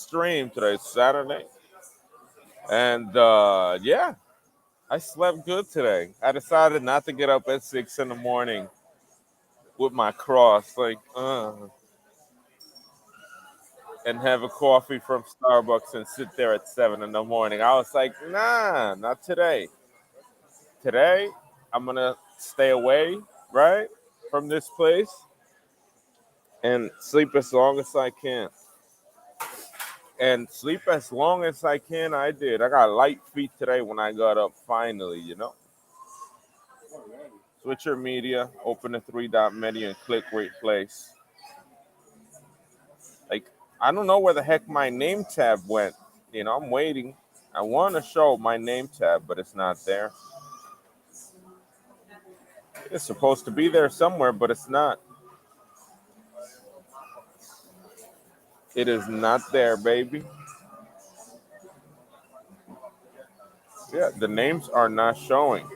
stream today, Saturday. And yeah, I slept good today. I decided not to get up at 6 in the morning with my cross, and have a coffee from Starbucks and sit there at 7 in the morning. I was like, nah, not today. Today, I'm gonna stay away, right, from this place and sleep as long as I can. And sleep as long as I can, I did. I got light feet today when I got up finally. Switch your media, open the three dot menu, and click replace. Like, I don't know where the heck my name tab went. I'm waiting. I want to show my name tab, but it's not there. It's supposed to be there somewhere, but it's not. It is not there, baby. Yeah, the names are not showing.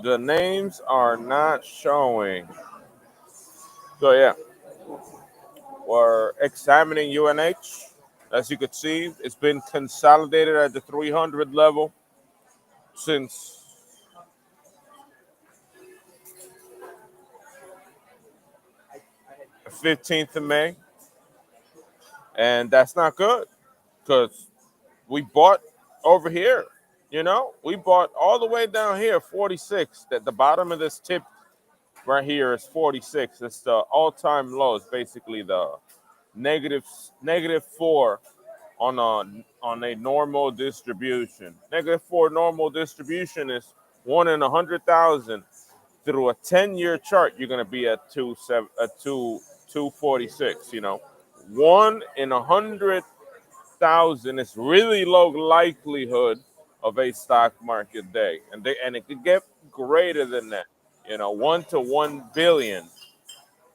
The names are not showing. So yeah, we're examining UNH. As you can see, it's been consolidated at the 300 level since 15th of May. And that's not good because we bought over here. We bought all the way down here, 46. At the bottom of this tip right here is 46. It's the all-time low. It's basically the negative 4 on a normal distribution. -4 normal distribution is 1 in 100,000. Through a 10-year chart, you're gonna be at 246. 1 in 100,000 is really low likelihood of a stock market day, and it could get greater than that. 1 to 1 billion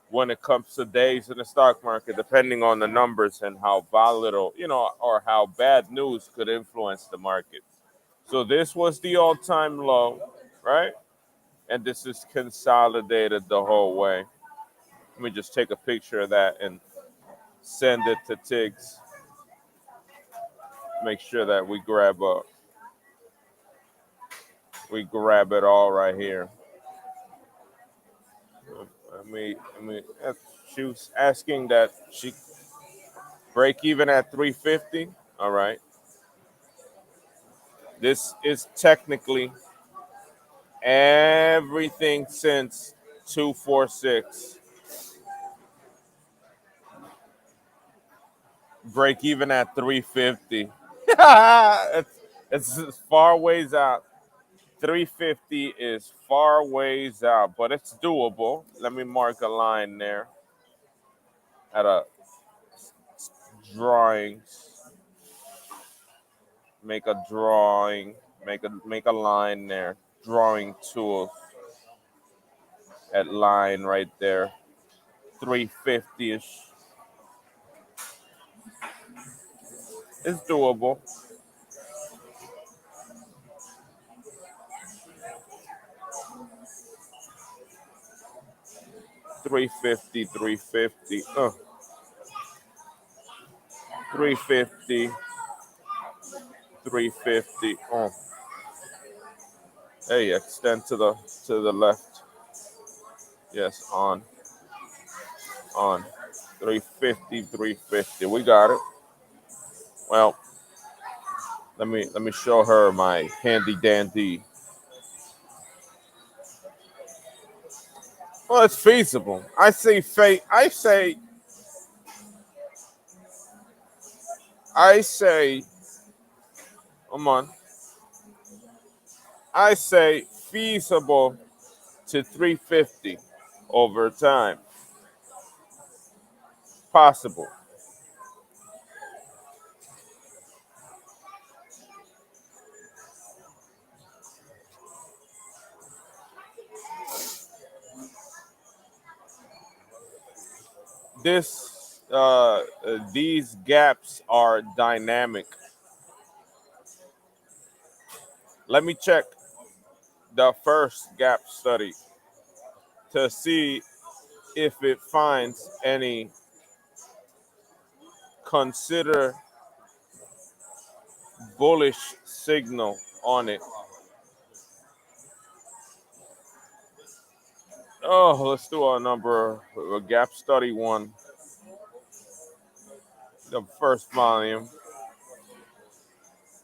when it comes to days in the stock market, depending on the numbers and how volatile, or how bad news could influence the market. So this was the all-time low, right? And this is consolidated the whole way. Let me just take a picture of that and send it to Tiggs. Make sure that we grab it all right here. She was asking that she break even at 350. All right. This is technically everything since 246. Break even at 350. it's far ways out. 350 is far ways out, but it's doable. Let me mark a line there at a drawings. Make a drawing. Make a line there. Drawing tool at line right there. 350ish. It's doable. 350, 350. 350, 350. Oh, hey, extend to the left. Yes, on. 350, 350. We got it. Well, let me show her my handy dandy. Well, it's feasible. I say, come on. I say feasible to 350 over time. Possible. These gaps are dynamic. Let me check the first gap study to see if it finds any consider bullish signal on it. Oh, let's do our number, a gap study one, the first volume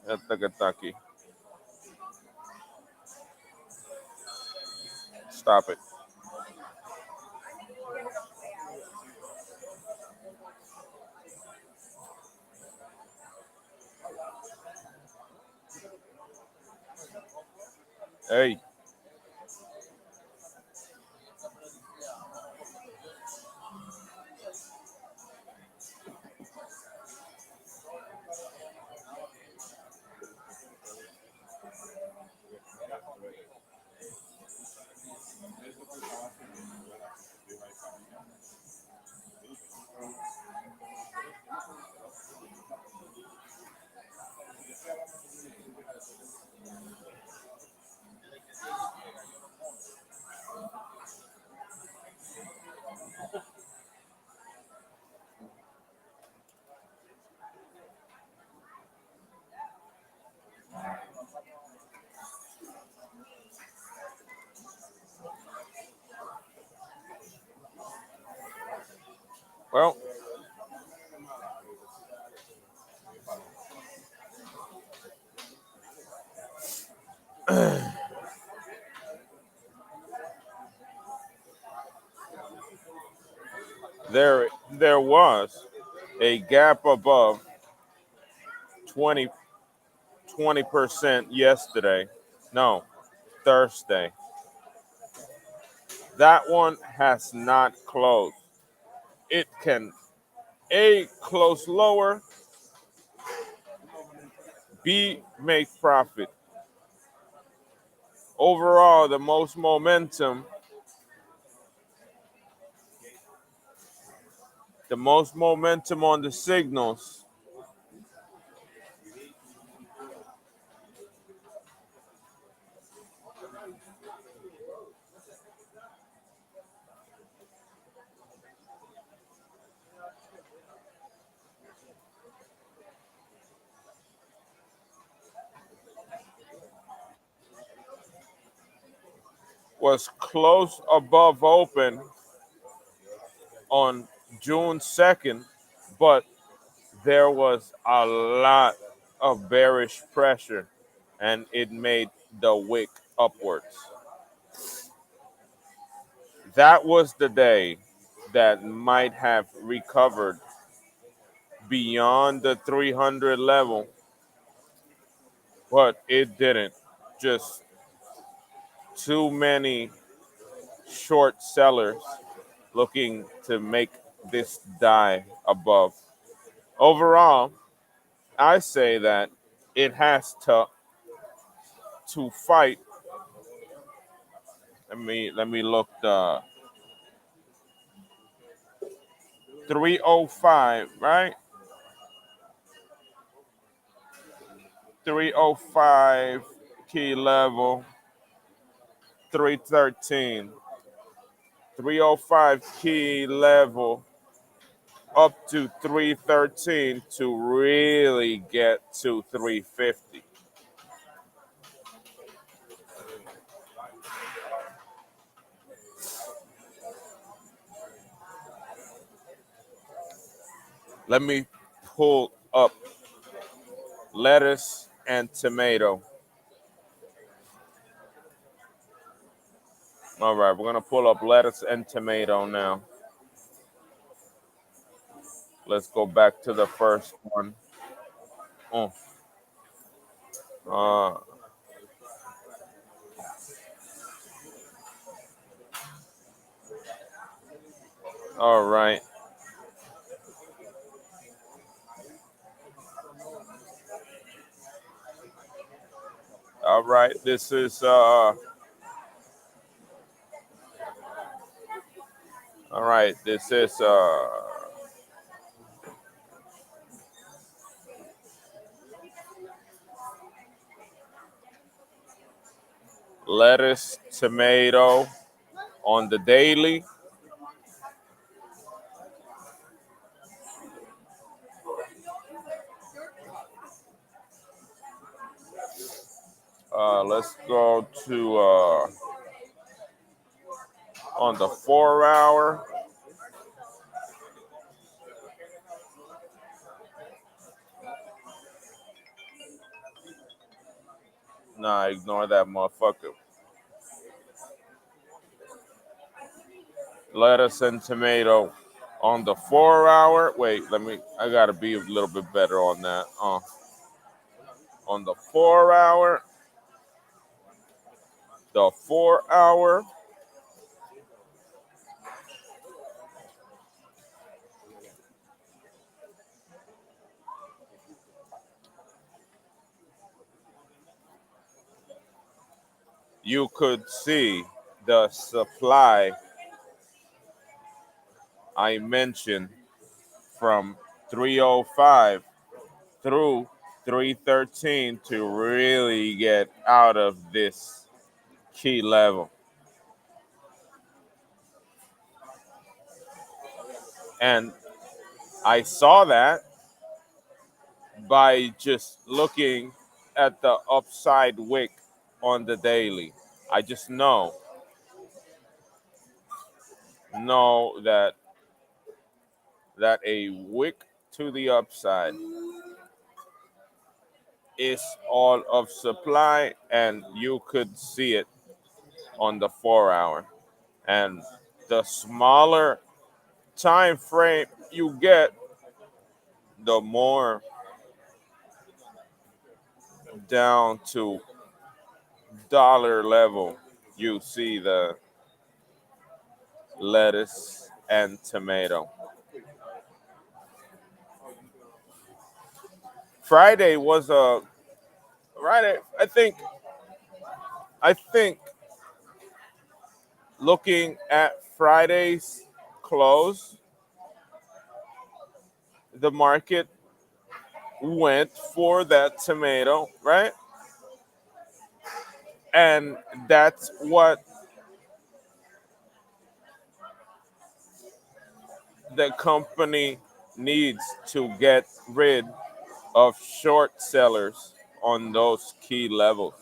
at the Kentucky. Stop it. Hey, well, there was a gap above 20 20% yesterday. No, Thursday. That one has not closed. It can A, close lower, B, make profit. Overall, the most momentum on the signals was close above open on June 2nd, but there was a lot of bearish pressure and it made the wick upwards. That was the day that might have recovered beyond the 300 level, but it didn't. Just too many short sellers looking to make this die above. Overall, I say that it has to fight. Let me look the 305, right? 305 key level, 313. 305 key level up to 313 to really get to 350. Let me pull up lettuce and tomato. All right, we're gonna pull up lettuce and tomato now. Let's go back to the first one. Oh, uh, all right. All right. This is all right. This is lettuce, tomato on the daily. Let's go to on the 4 hour. Nah, ignore that motherfucker. Lettuce and tomato on the 4 hour. Wait, I gotta be a little bit better on that. On the 4 hour, you could see the supply I mentioned from 305 through 313 to really get out of this key level. And I saw that by just looking at the upside wick on the daily. I just know that a wick to the upside is all of supply, and you could see it on the 4 hour. And the smaller time frame you get, the more down to dollar level you see the lettuce and tomato. Friday was a Friday. I think looking at Friday's close, the market went for that tomato, right? And that's what the company needs to get rid of short sellers on those key levels.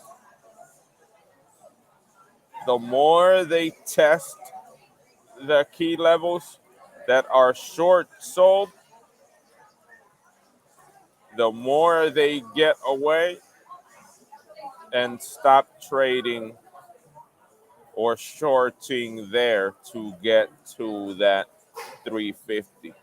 The more they test the key levels that are short sold, the more they get away and stop trading or shorting there to get to that 350.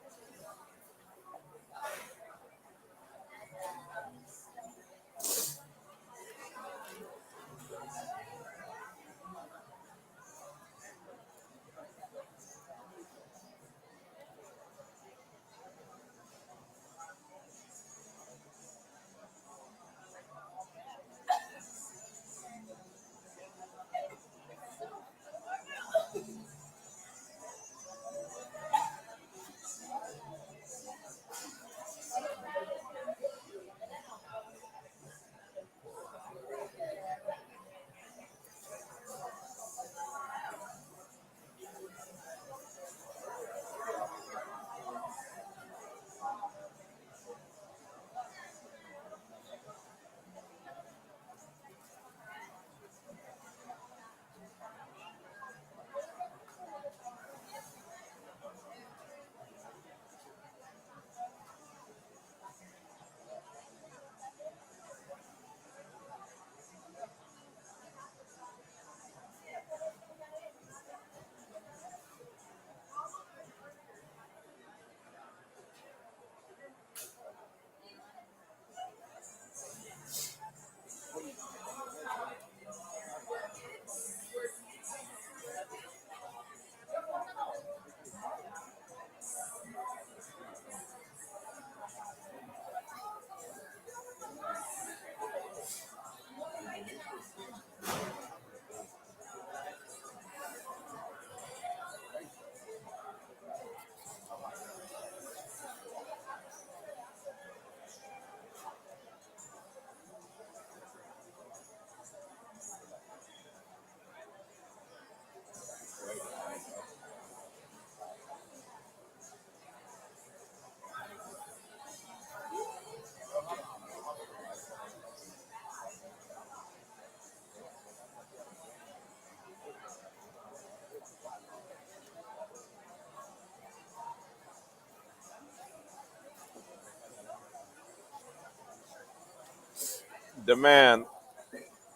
demand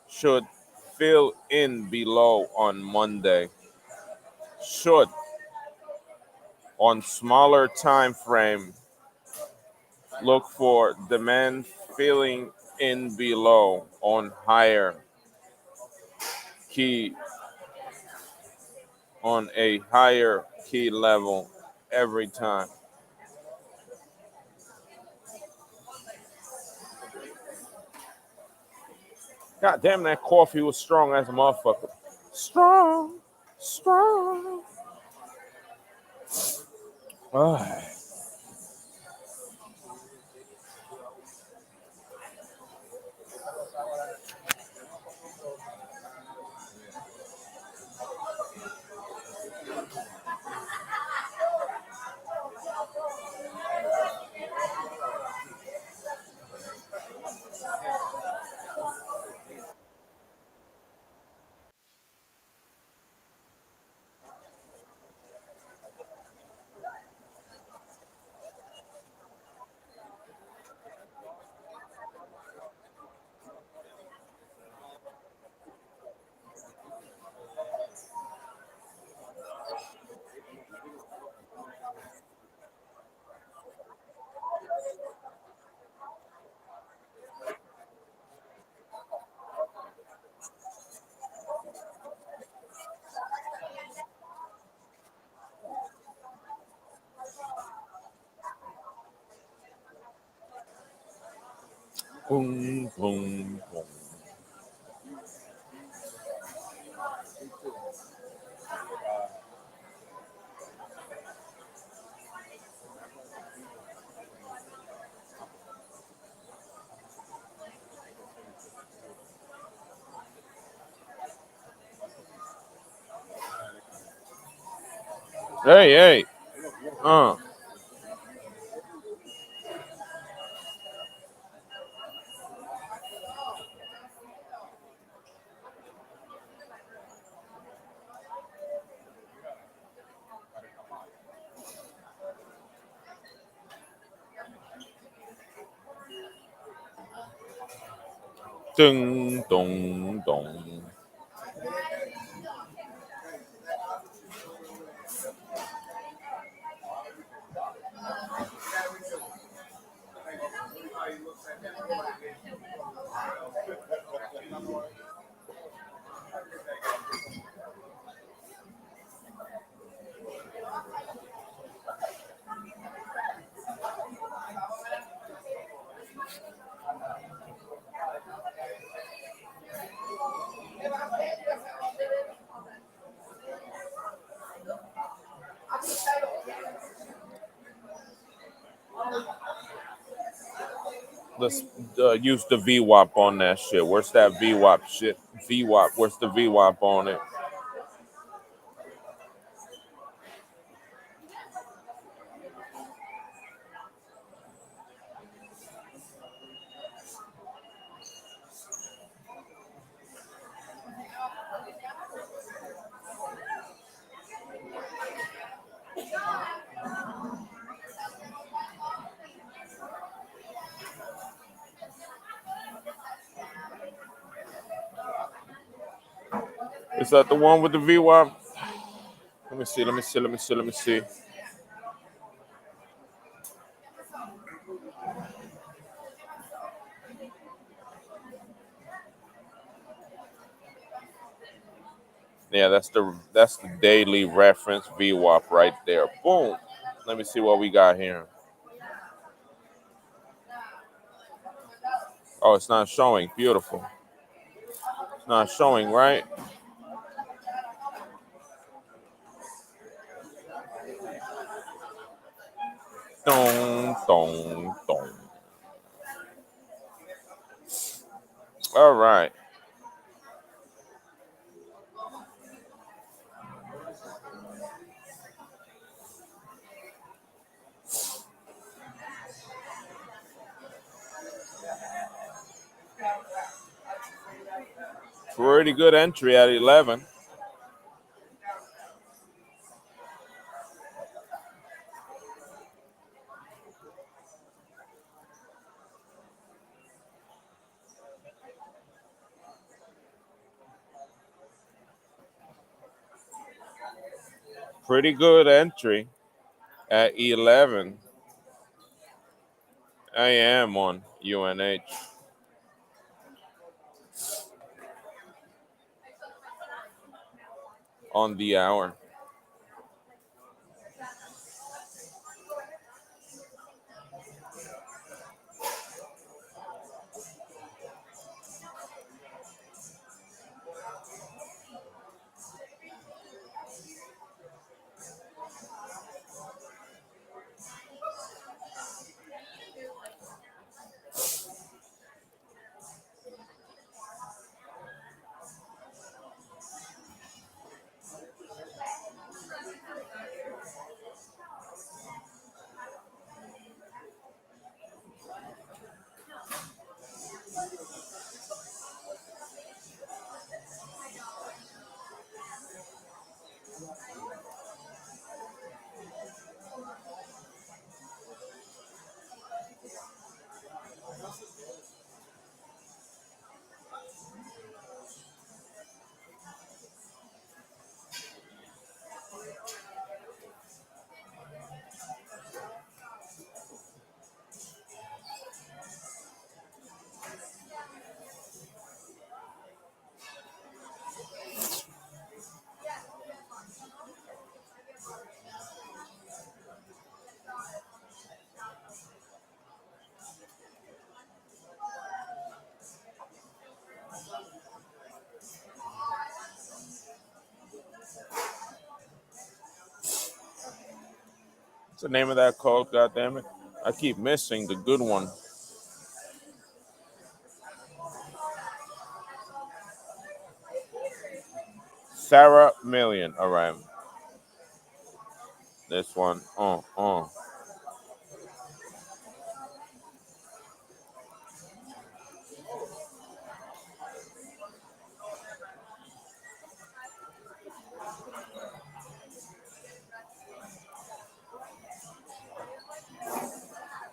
should fill in below on Monday. Should on smaller time frame, look for demand filling in below on higher key on a higher key level every time. God damn, that coffee was strong as a motherfucker. Strong, strong. Ah. Boom, boom, boom. Hey, hey. Uh. Ding, dong, dong. Let's use the VWAP on that shit. Where's that VWAP shit? VWAP. Where's the VWAP on it? Is that the one with the VWAP? Let me see. Let me see. Let me see. Let me see. Yeah, that's the daily reference VWAP right there. Boom. Let me see what we got here. Oh, it's not showing. Beautiful. It's not showing, right? Dong, dong, dong. All right. Pretty good entry at 11. pretty good entry at 11 a.m. on UNH. On the hour. What's the name of that code? God damn it! I keep missing the good one. Sarah Million. All right. This one.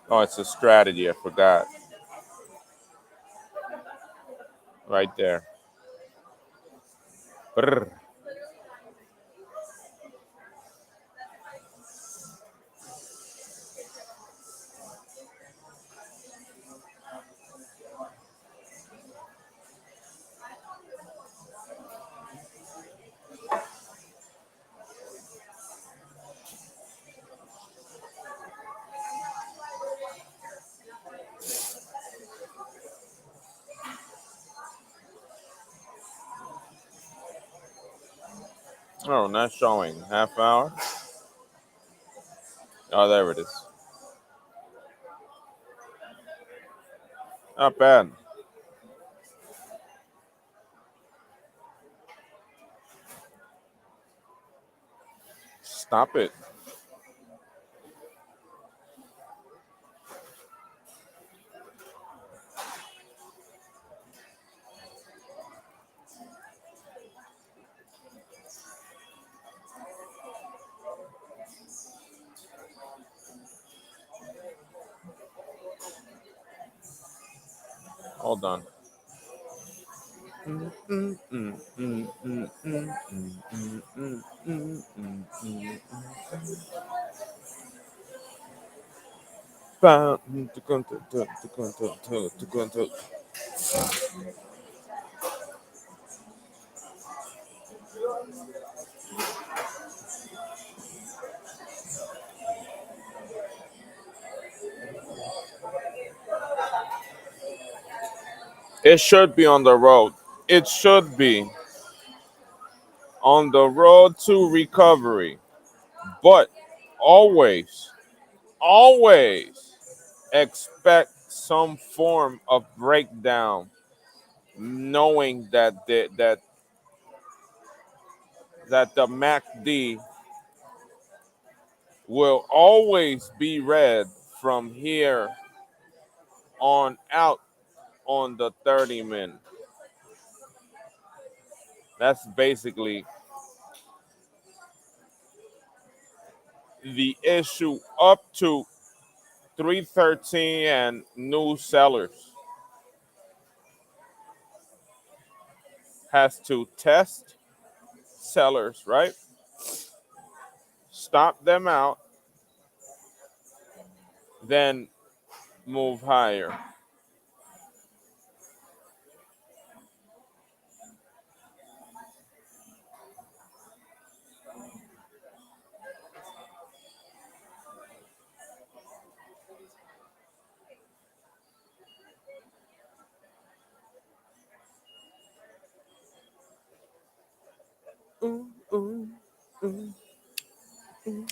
Oh, it's a strategy. I forgot. Right there. Brr. Oh, not showing. Half hour. Oh, there it is. Not bad. Stop it. Hold on. It should be on the road. It should be on the road to recovery. But always, always expect some form of breakdown, knowing that the MACD will always be red from here on out on the 30 min. That's basically the issue up to 313 and new sellers has to test sellers, right? stop them out, then move higher. Ooh, ooh, ooh, ooh.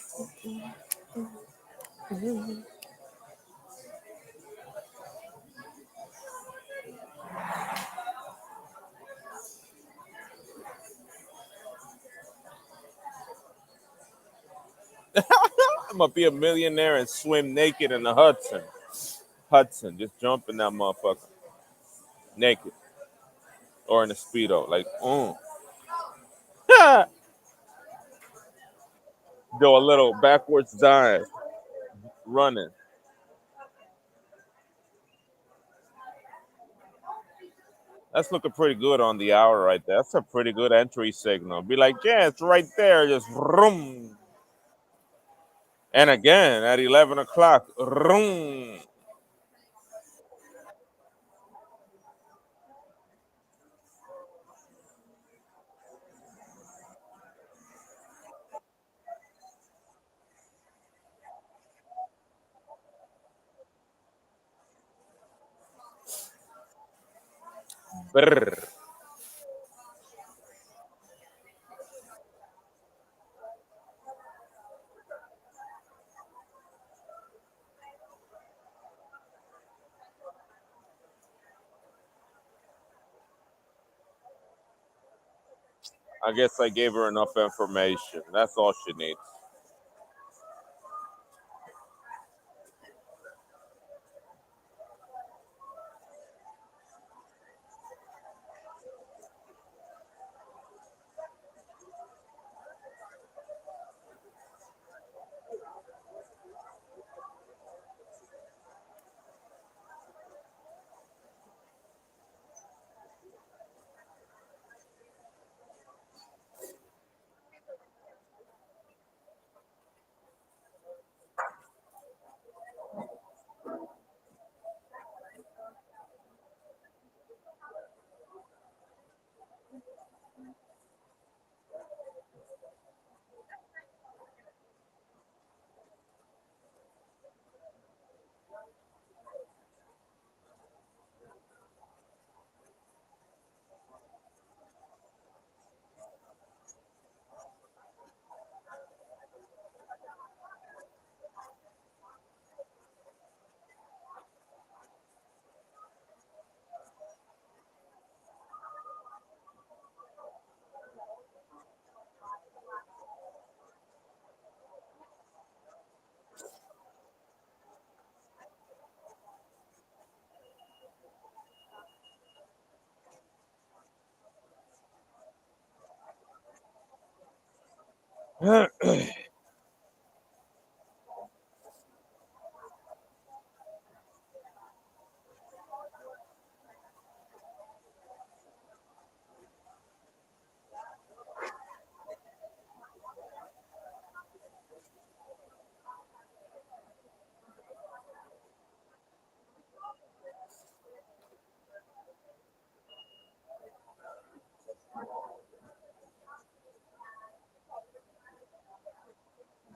I'm gonna be a millionaire and swim naked in the Hudson. Hudson, just jump in that motherfucker naked or in a speedo, like, do a little backwards dive, running. That's looking pretty good on the hour right there. That's a pretty good entry signal. Be like, yeah, it's right there, just vroom. And again at 11 o'clock, vroom. Brr. I guess I gave her enough information. That's all she needs.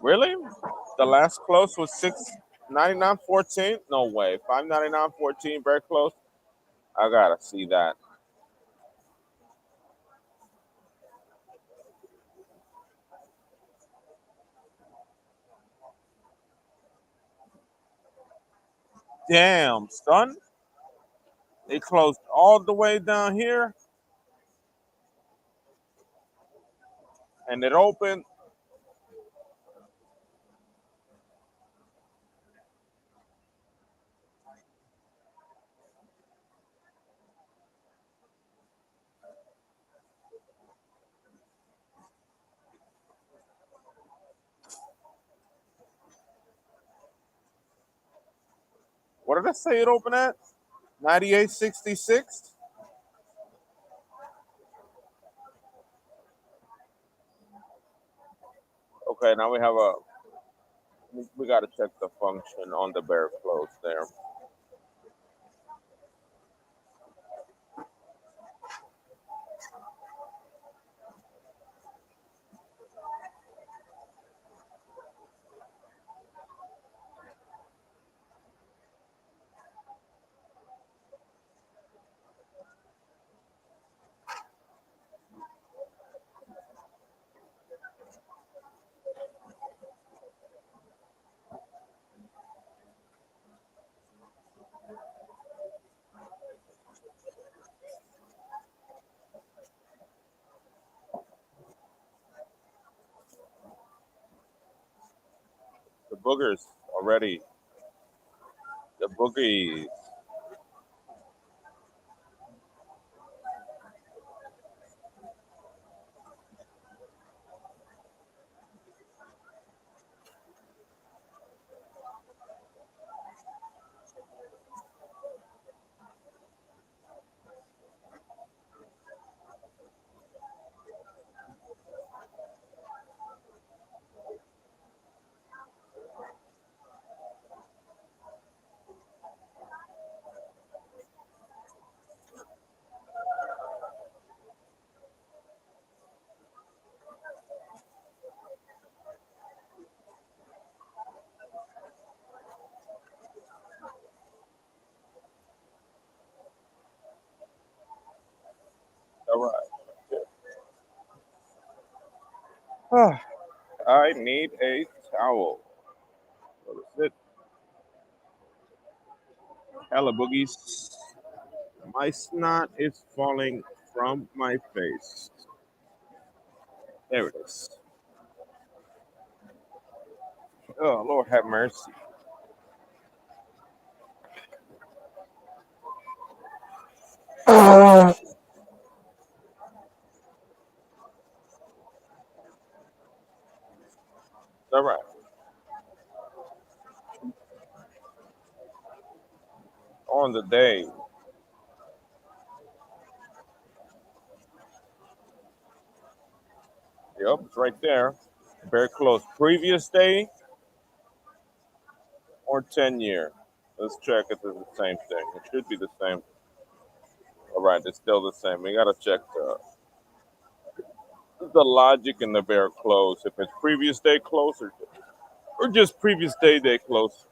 Really? The last close was 699.14? No way. 599.14, very close. I gotta see that. Damn, son. They closed all the way down here and it opened. What did I say it opened at? 98.66? Okay, now we have a. We got to check the function on the bear clothes there. The boogers already. The boogies. All right. I need a towel. What is it? Hella boogies. My snot is falling from my face. There it is. Oh, Lord have mercy. All right. On the day. Yep, it's right there. Very close. Previous day or 10-year? Let's check if it's the same thing. It should be the same. All right, it's still the same. We got to check the logic in the bear close. If it's previous day close or just previous day close.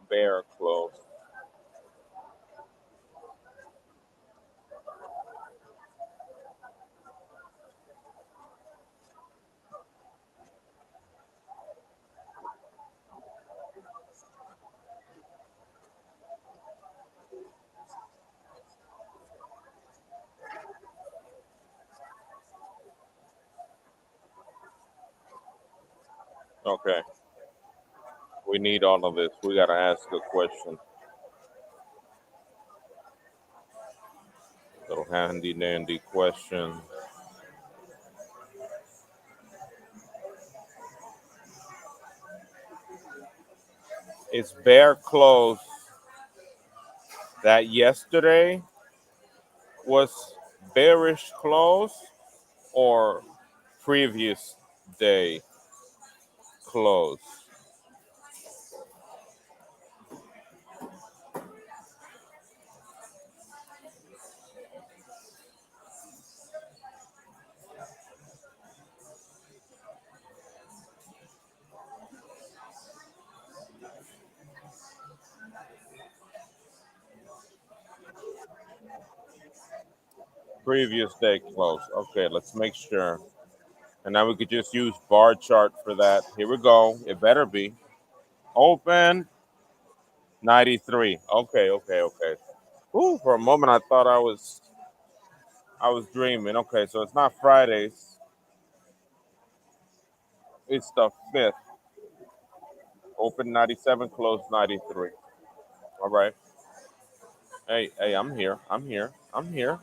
Bear close. Okay. We need all of this. We got to ask a question. Little handy dandy question. Is bear close that yesterday was bearish close or previous day close? Previous day close. Okay, let's make sure. And now we could just use bar chart for that. Here we go. It better be. Open 93. Okay. Ooh, for a moment I thought I was I was dreaming. Okay, so it's not Fridays. It's the 5th. Open 97, closed 93. All right. Hey, hey, I'm here. I'm here. I'm here.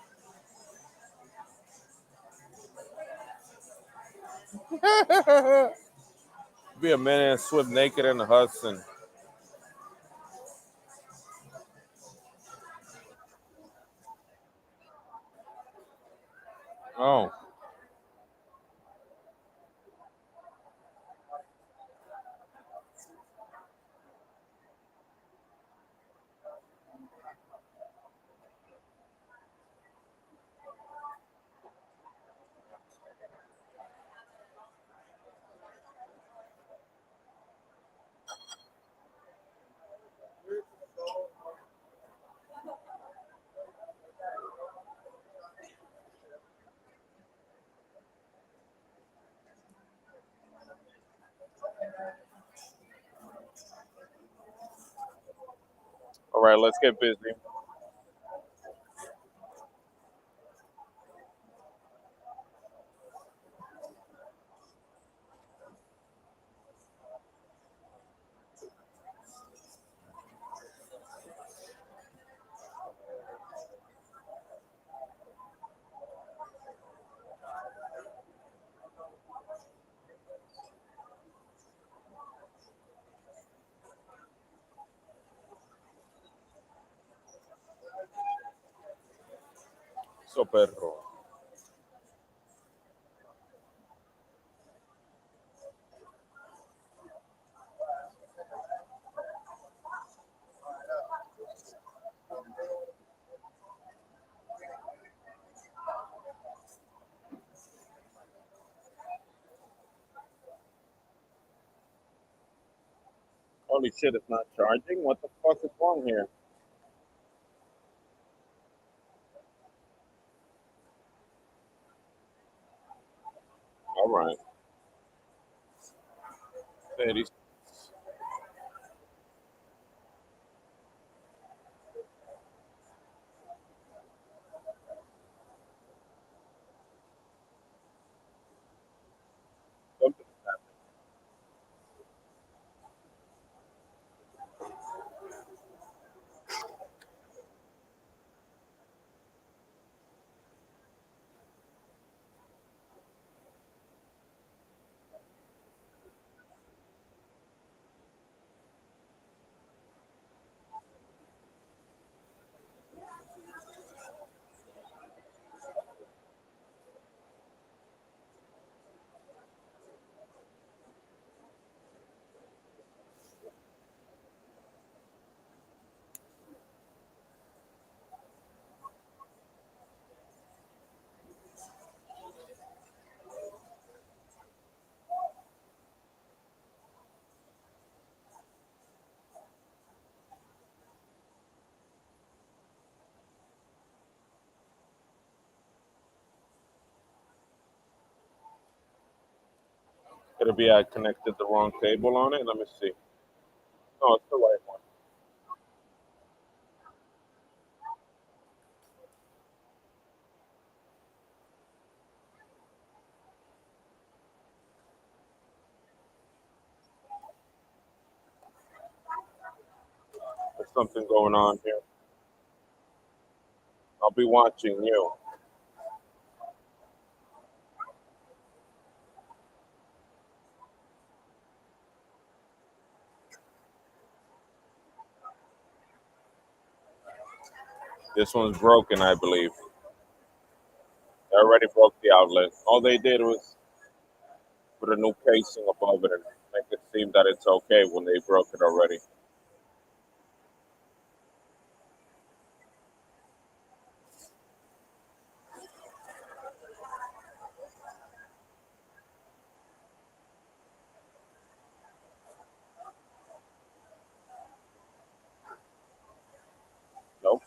Be a minute and swim naked in the Hudson. Oh, all right. Let's get busy. So perro. Holy shit! It's not charging. What the fuck is wrong here? All right. Steady. Something. Could it be I connected the wrong cable on it? Let me see. No, it's the right one. There's something going on here. I'll be watching you. This one's broken, I believe. They already broke the outlet. All they did was put a new casing above it and make it seem that it's okay when they broke it already. Nope.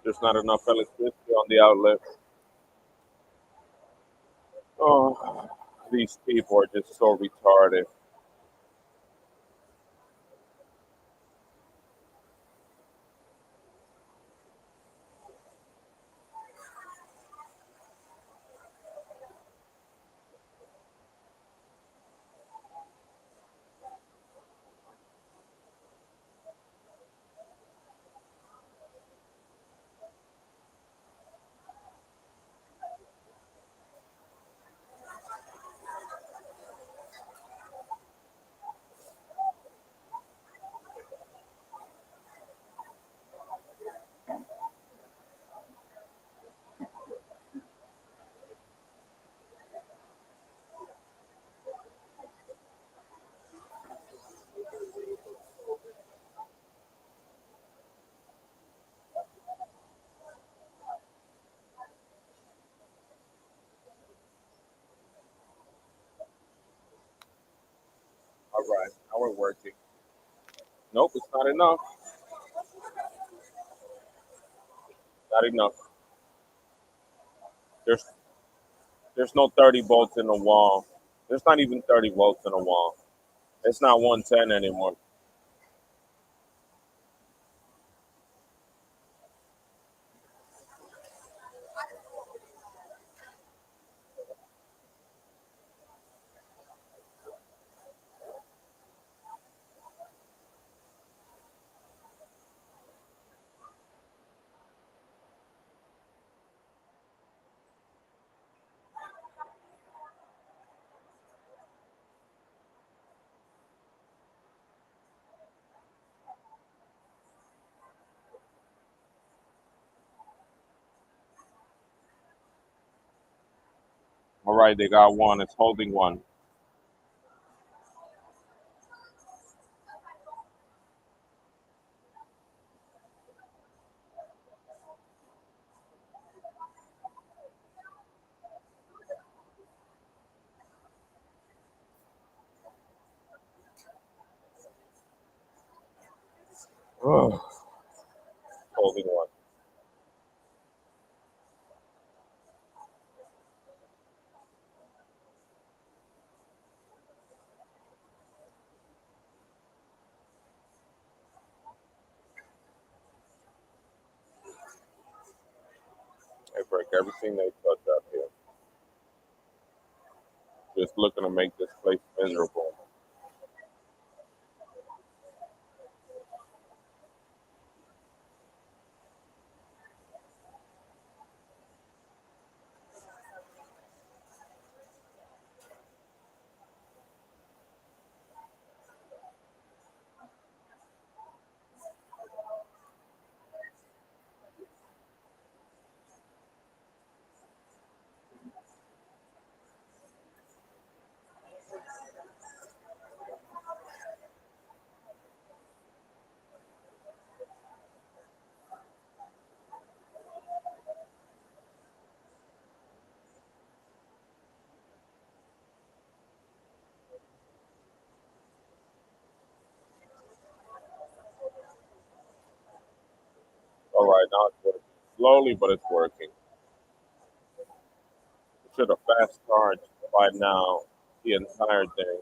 There's not enough electricity on the outlet. Oh, these people are just so retarded. All right, now we're working. Nope, it's not enough. Not enough. There's there's no 30 volts in the wall. There's not even 30 volts in the wall. It's not 110 anymore. All right, they got one. It's holding one. Ugh, holding one. They break everything they touch up here. Just looking to make this place miserable. All right, now it's working. Slowly, but it's working. It should have fast charged by now the entire thing.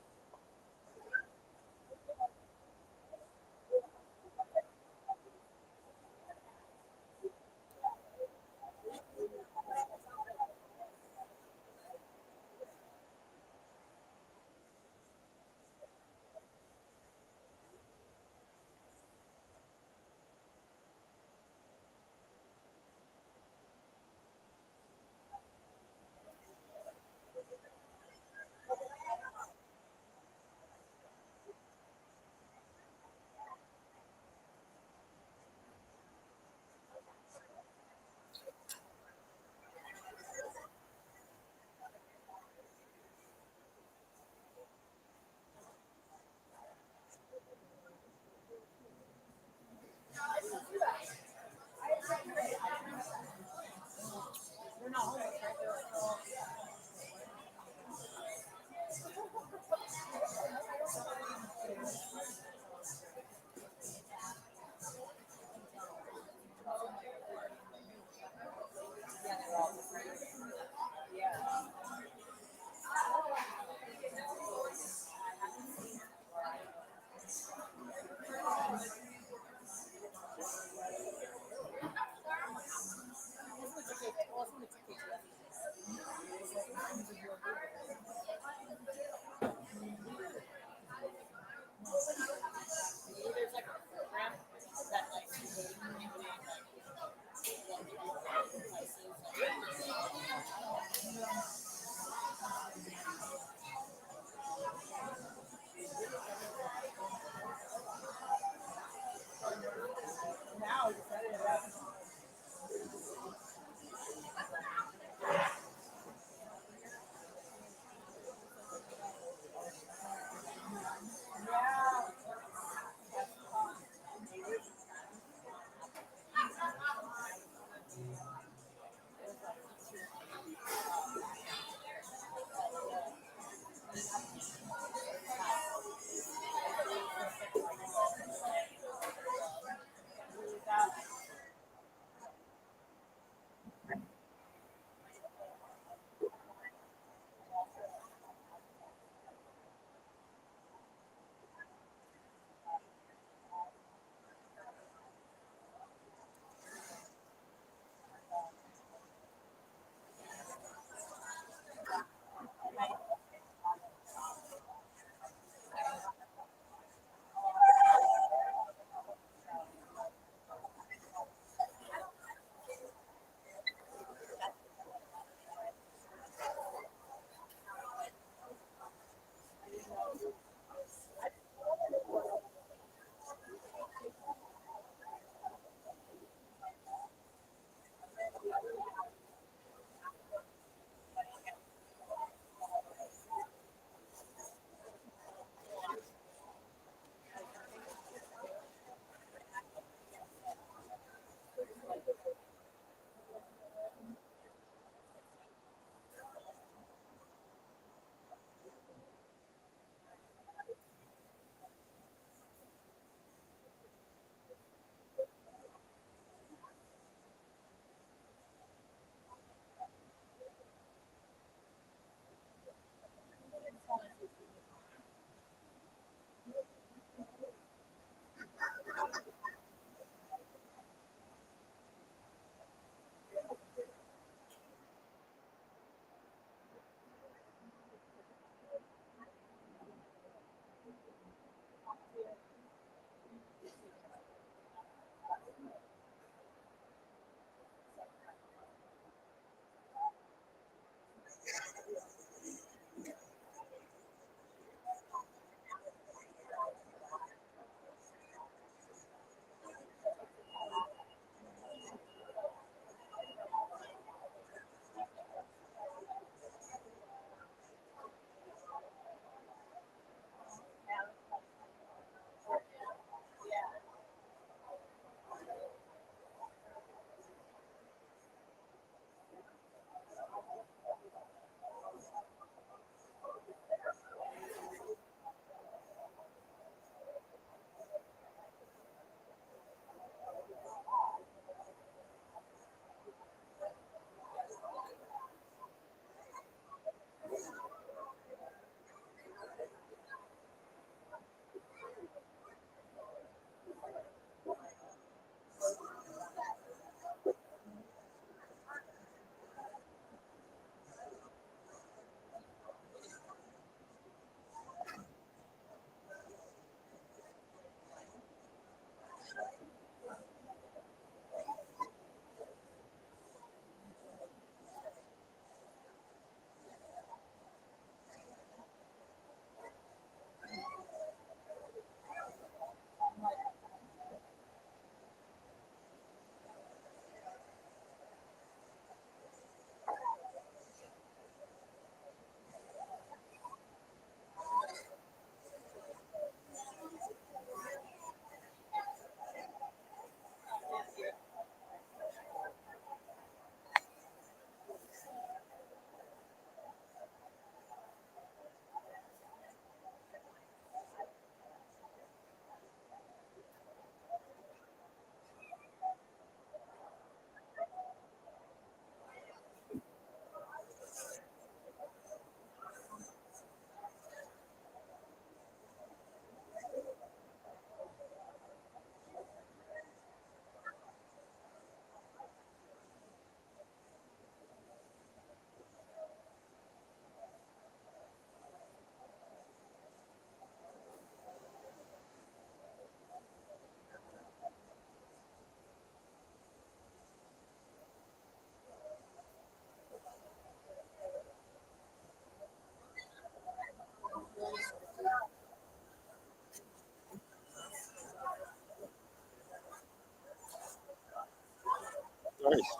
Nice.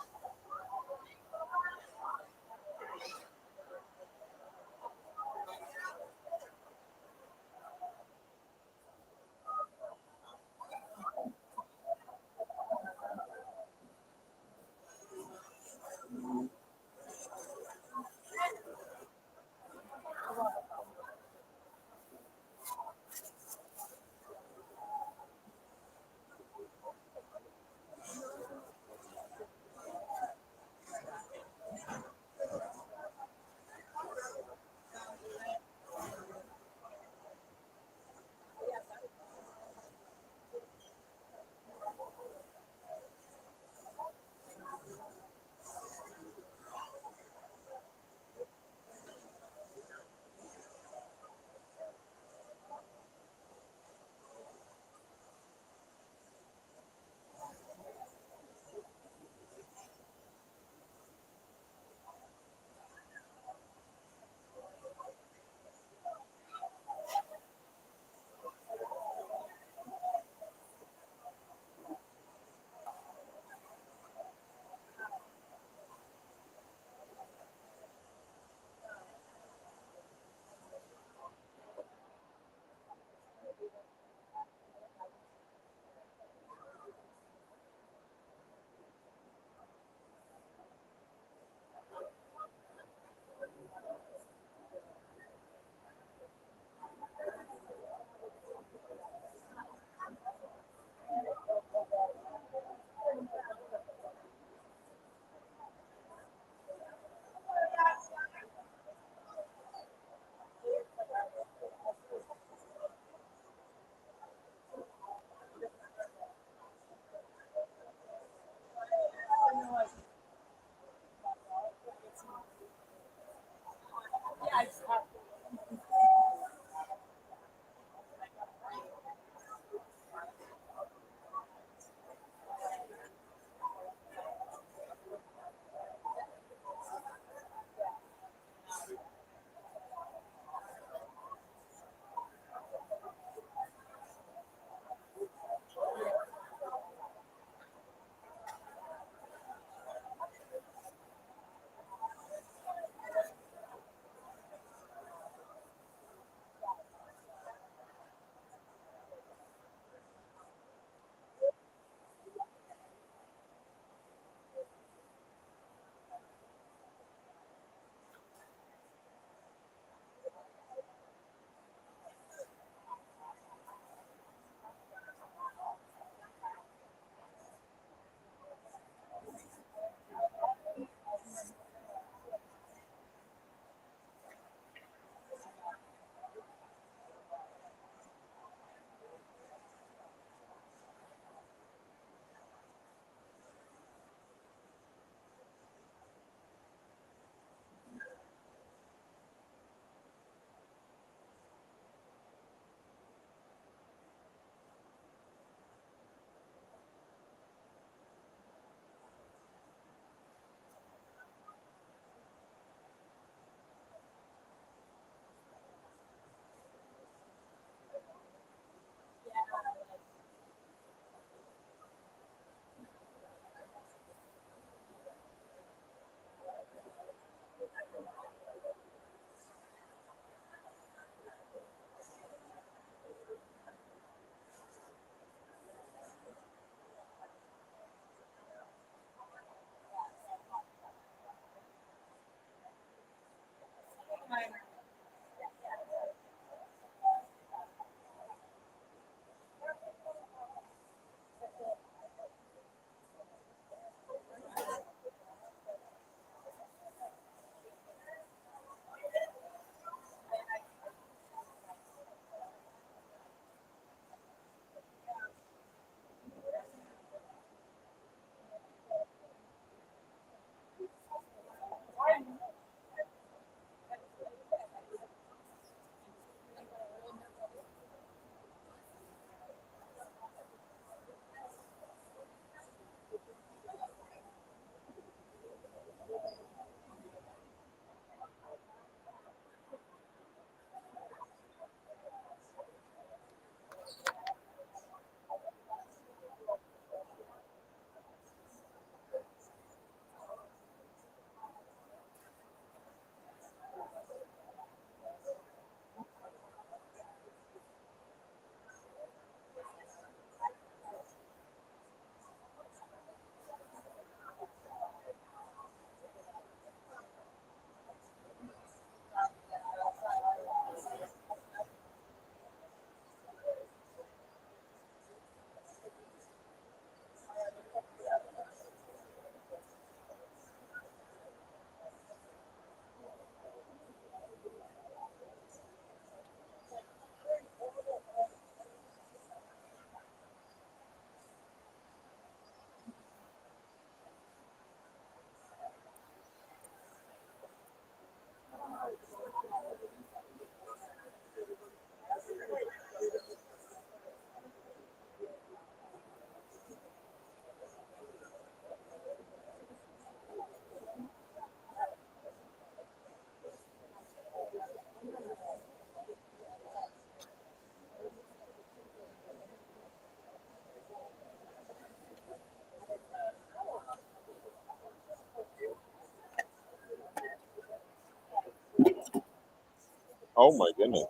Oh my goodness.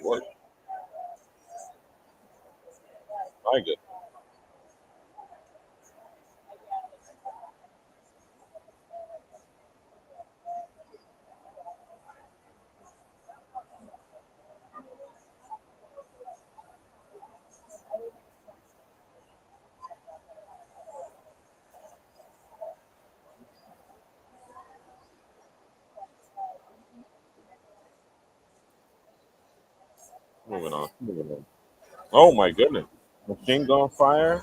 What? My goodness. Moving on. Moving on. Oh my goodness. Machine gun fire.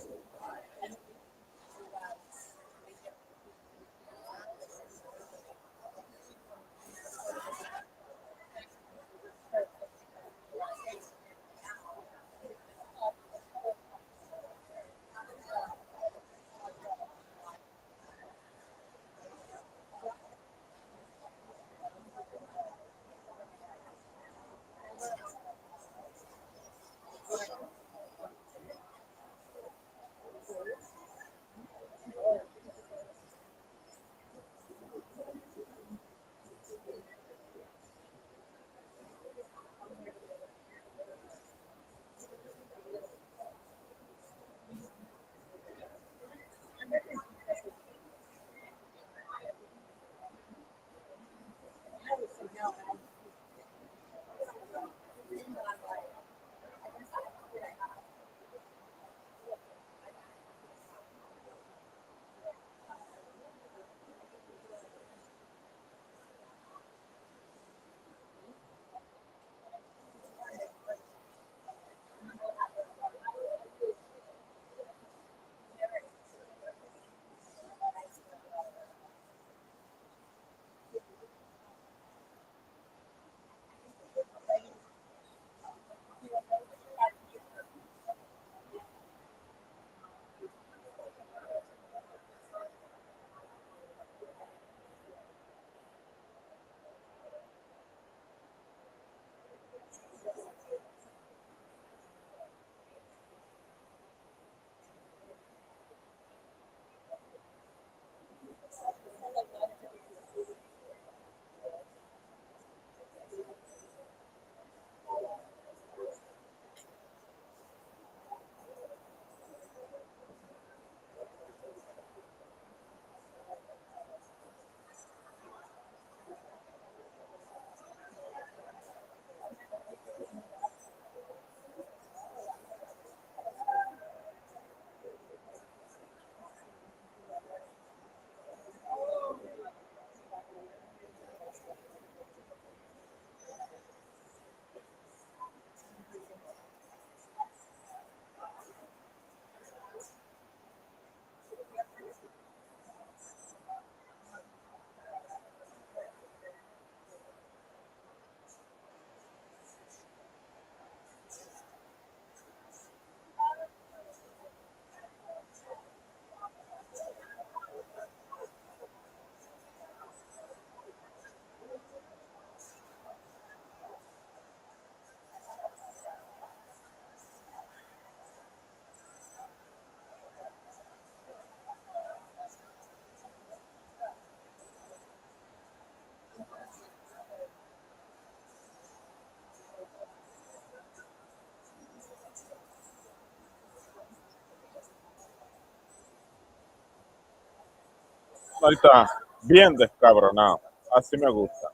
Ahí está. Bien descabronado. Así me gusta.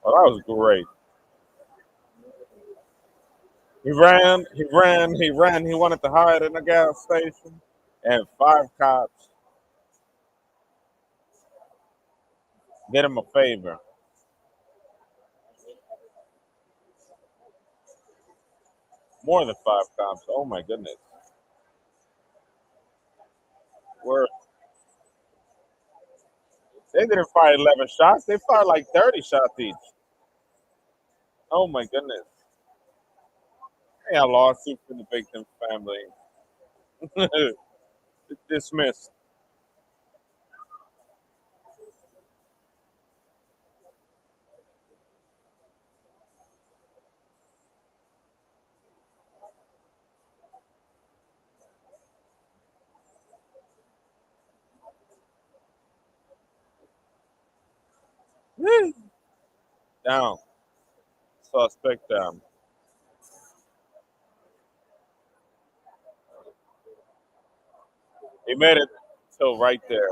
Oh, that was great. He wanted to hide in a gas station. And five cops did him a favor. More than five cops. Oh my goodness. Where they didn't fire 11 shots. They fired like 30 shots each. Oh my goodness. Yeah, lawsuit from the victim's family. Dismissed. Down. Suspect down. He made it till right there.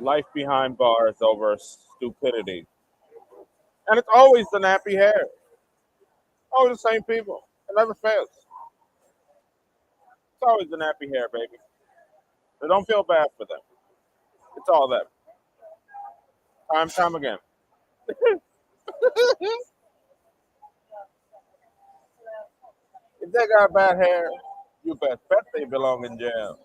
life behind bars over stupidity. And it's always the nappy hair. Always the same people. It never fails. It's always the nappy hair, baby. So don't feel bad for them. It's all them. Time again. If they got bad hair, you bet they belong in jail.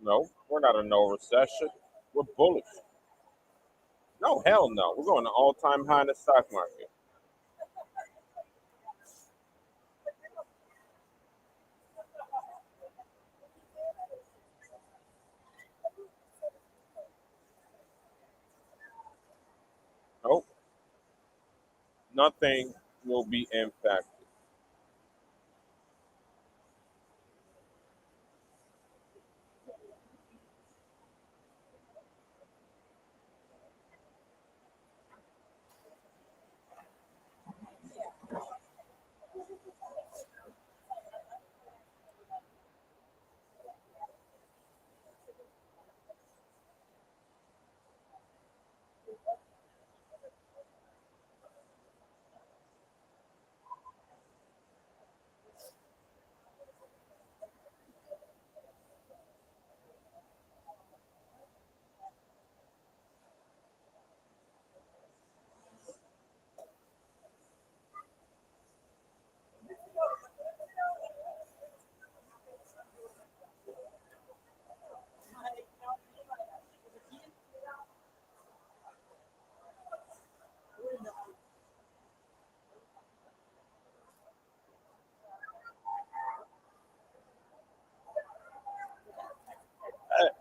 No, we're not in no recession. We're bullish. No, hell no. We're going to all-time high in the stock market. Nope, nothing will be impacted.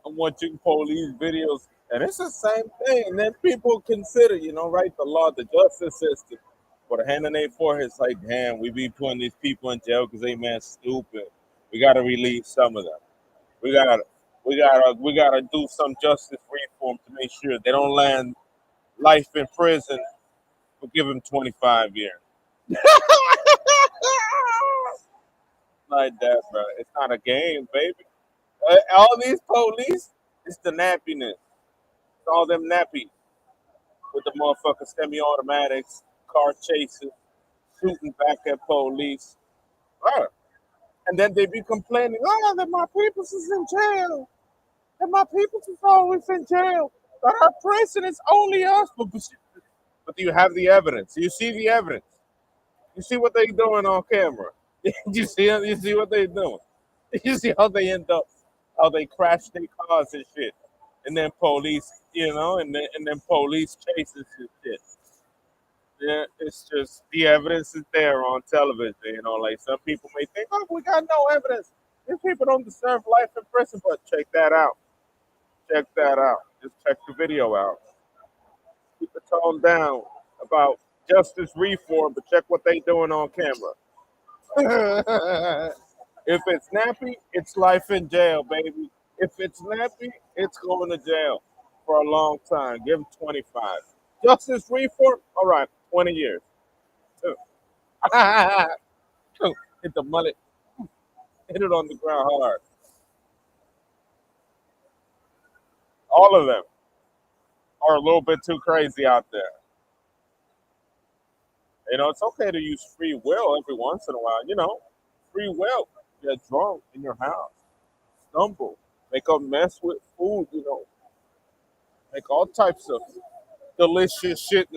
I'm watching police videos, and it's the same thing. And then people consider, right, the law, the justice system, put a hand on their forehead. It's like, damn, we be putting these people in jail because they man stupid. We gotta release some of them. We gotta, we gotta do some justice reform to make sure they don't land life in prison. We'll give them 25 years. Like that, bro. It's not a game, baby. All these police, it's the nappiness. It's all them nappy with the motherfucking semi-automatics, car chases, shooting back at police. Right. And then they be complaining, oh, that my peoples is in jail. That my peoples is always in jail. That our prison is only us. But do you have the evidence? You see the evidence. You see what they doing on camera. You see what they doing. You see how they end up, how they crash their cars and shit. And then police, and then police chases and shit. Yeah, it's just the evidence is there on television. Like some people may think, oh, we got no evidence. These people don't deserve life in prison, but check that out. Check that out. Just check the video out. Keep the tone down about justice reform, but check what they doing on camera. If it's nappy, it's life in jail, baby. If it's nappy, it's going to jail for a long time. Give him 25. Justice reform, all right, 20 years. Hit the mullet, hit it on the ground hard. All of them are a little bit too crazy out there. It's okay to use free will every once in a while. Free will. Get drunk in your house, stumble, make a mess with food. Make all types of delicious shit.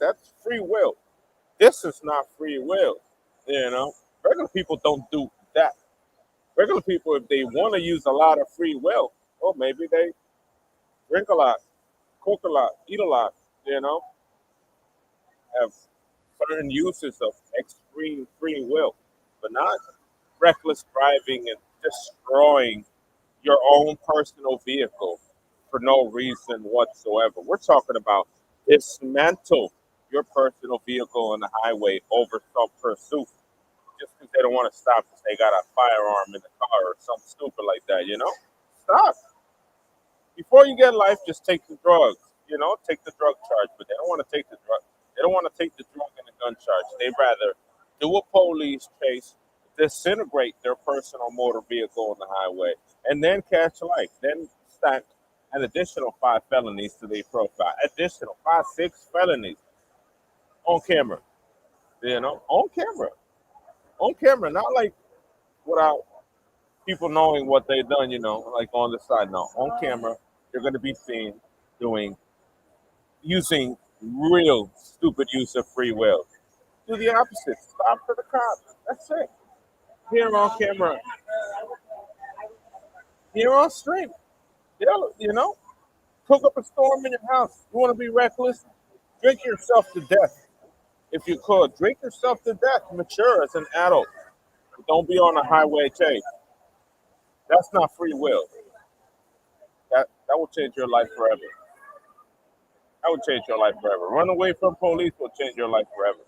That's free will. This is not free will. Regular people don't do that. Regular people, if they want to use a lot of free will, well, maybe they drink a lot, cook a lot, eat a lot, you know, have certain uses of extreme free will, but not reckless driving and destroying your own personal vehicle for no reason whatsoever. We're talking about dismantle your personal vehicle on the highway over some pursuit just because they don't want to stop because they got a firearm in the car or something stupid like that, you know? Stop. Before you get life, just take the drugs, you know, take the drug charge, but they don't want to take the drug. They don't want to take the drug and the gun charge. They'd rather do a police chase, disintegrate their personal motor vehicle on the highway, and then catch life. Then stack an additional 5 felonies to their profile. Additional 5, 6 felonies on camera. You know, on camera, not like without people knowing what they've done. You know, like on the side. No, on camera, you're going to be seen doing using real stupid use of free will. Do the opposite. Stop for the cops. That's it. Here on camera, here on stream. You know, cook up a storm in your house. You want to be reckless? Drink yourself to death if you could. Drink yourself to death. Mature as an adult. Don't be on a highway chase. That's not free will. That will change your life forever. That will change your life forever. Run away from police will change your life forever.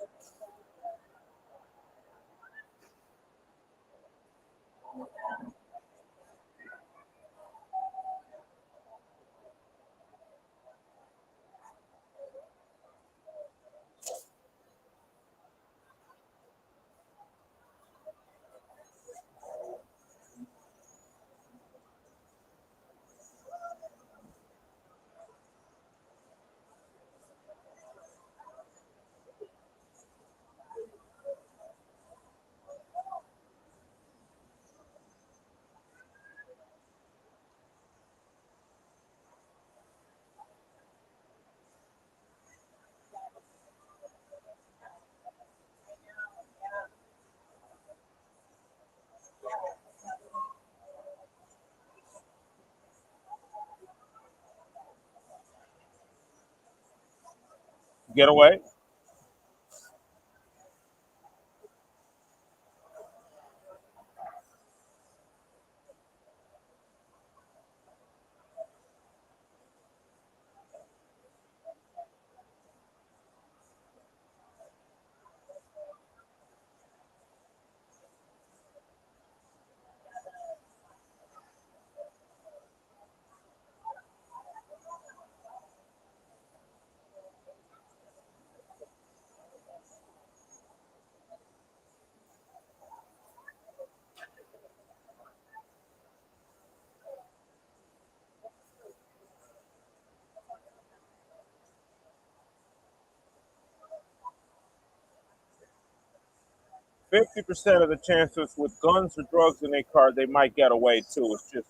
50% of the chances with guns or drugs in their car, they might get away too. It's just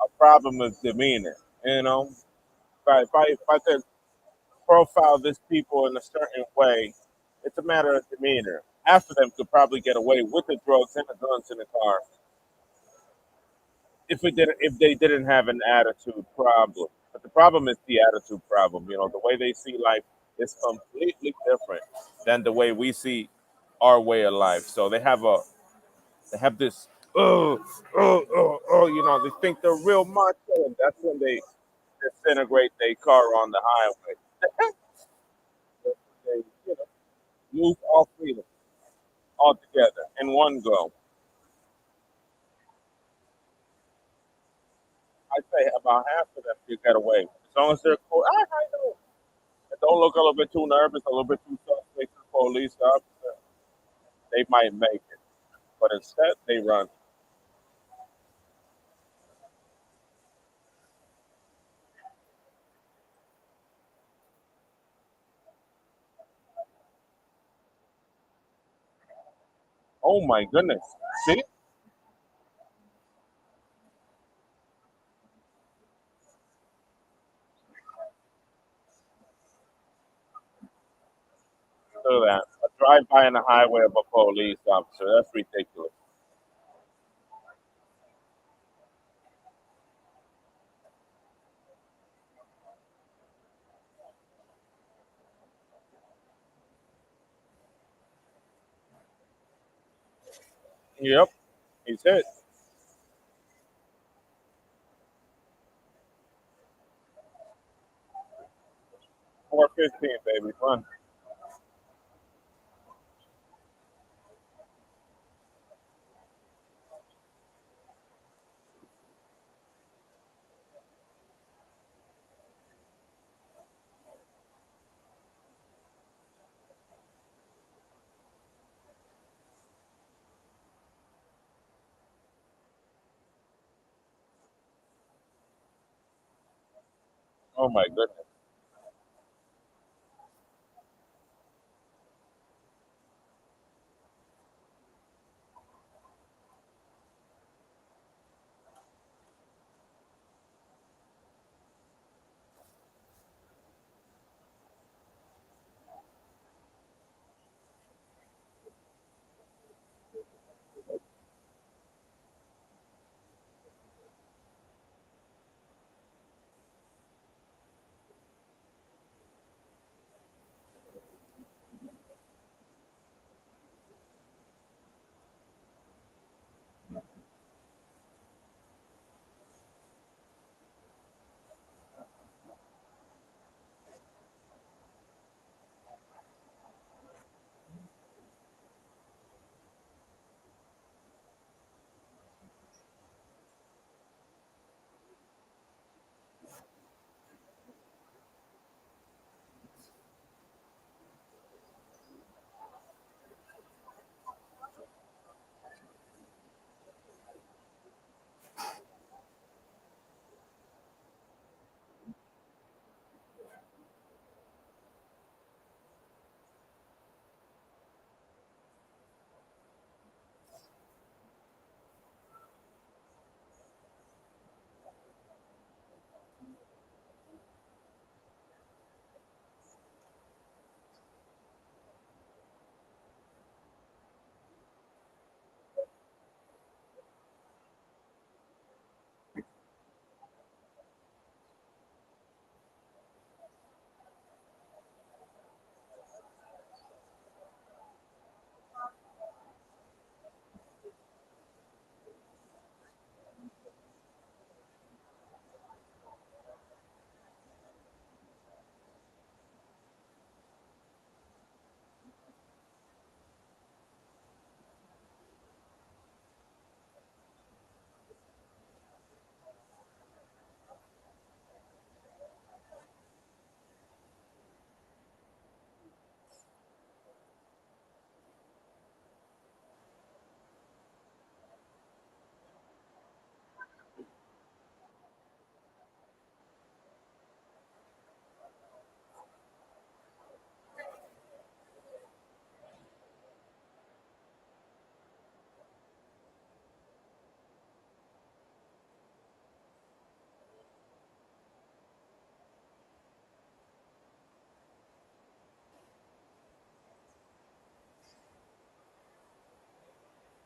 a problem of demeanor. You know, if I could profile this people in a certain way, it's a matter of demeanor. Half of them could probably get away with the drugs and the guns in the car if they didn't have an attitude problem. But the problem is the attitude problem. You know, the way they see life is completely different than the way we see our way of life. So they have this you know, they think they're real macho, and that's when they disintegrate their car on the highway. They, you know, lose all freedom altogether in one go. I'd say about half of them could get away as long as they're cool. I know. And don't look a little bit too nervous, a little bit too suspect to the police officer. They might make it, but instead they run. Oh my goodness! See, look at that. A drive by on the highway of a police officer. That's ridiculous. Yep, he's hit. 415, baby. Fun. Oh my goodness.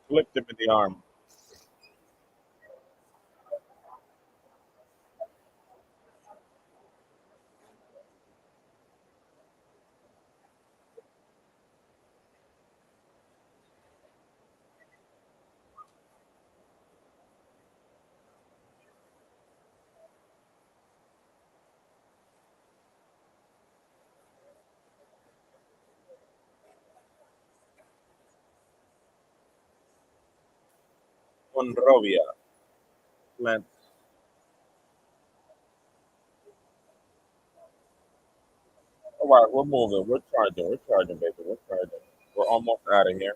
Flipped him in the arm. Monrovia. Plant. All right, we're moving. We're charging. We're charging, baby. We're charging. We're almost out of here.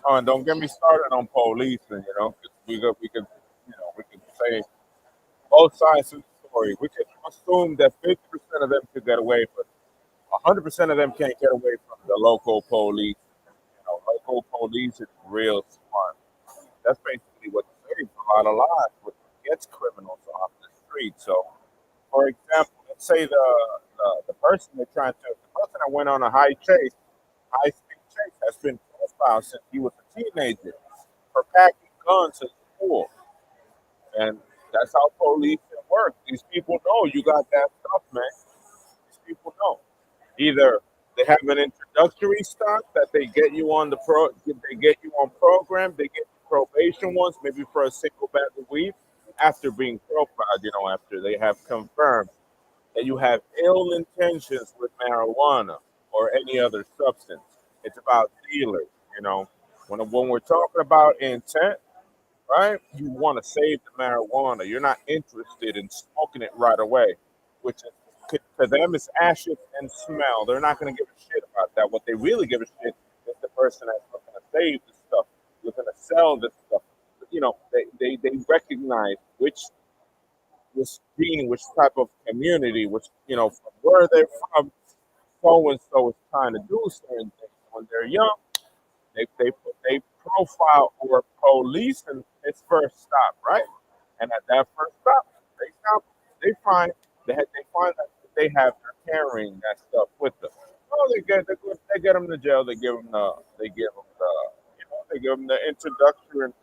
Oh, and don't get me started on police, and 'cause we could say both sides of the story. We could assume that 50% of them could get away, but 100% of them can't get away from the local police. Local police is real smart. That's basically what saves a lot of lives, what gets criminals off the street. So, for example, let's say the person the person that went on a high speed chase, has been profiled since he was a teenager for packing guns in school, and that's how police work. These people know you got that stuff, man. These people know. Either they have an introductory stock that they get you on they get you on program, they get you probation once, maybe for a single bag of weed, after being profiled, after they have confirmed that you have ill intentions with marijuana or any other substance. It's about dealers, you know. When we're talking about intent, right? You want to save the marijuana. You're not interested in smoking it right away, which to them is ashes and smell. They're not going to give a shit about that. What they really give a shit is the person that's looking to save this stuff, looking to sell this stuff. They recognize which gene, which type of community, from where they're from, so and so is trying to do certain things. When they're young, they profile or police and its first stop, right? And at that first stop, they find they find that they have they're carrying that stuff with them. Oh, they get them to jail. They give them they give them the introduction,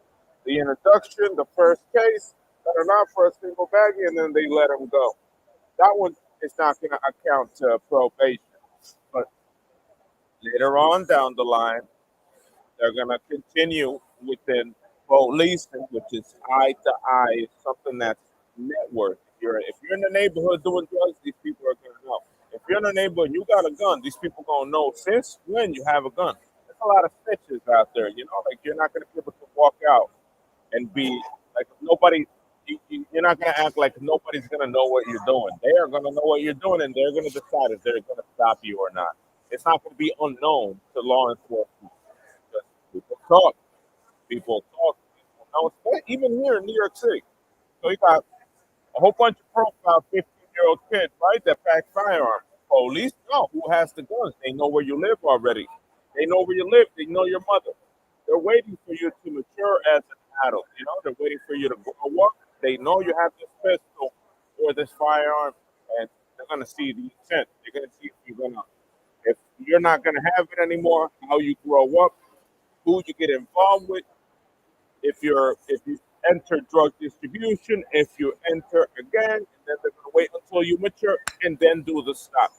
the first case, let them out for a single baggie, and then they let them go. That one is not going to account to probation, but later on down the line, they're going to continue within policing, which is eye to eye. It's something that's network. If you're in the neighborhood doing drugs, these people are going to know. If you're in the neighborhood, you got a gun. These people going to know since when you have a gun. There's a lot of snitches out there. Like you're not going to be able to walk out and be like nobody. You're not going to act like nobody's going to know what you're doing. They are going to know what you're doing, and they're going to decide if they're going to stop you or not. It's not going to be unknown to law enforcement. People talk. People talk. People know. Even here in New York City. So you got a whole bunch of profile 15-year-old kids, right, that pack firearms. Police know who has the guns. They know where you live already. They know where you live. They know your mother. They're waiting for you to mature as an adult. They're waiting for you to grow up. They know you have this pistol or this firearm, and they're gonna see the intent. They're gonna see if you're not gonna have it anymore, how you grow up, who you get involved with, if you enter drug distribution, if you enter again, and then they're gonna wait until you mature and then do the stop.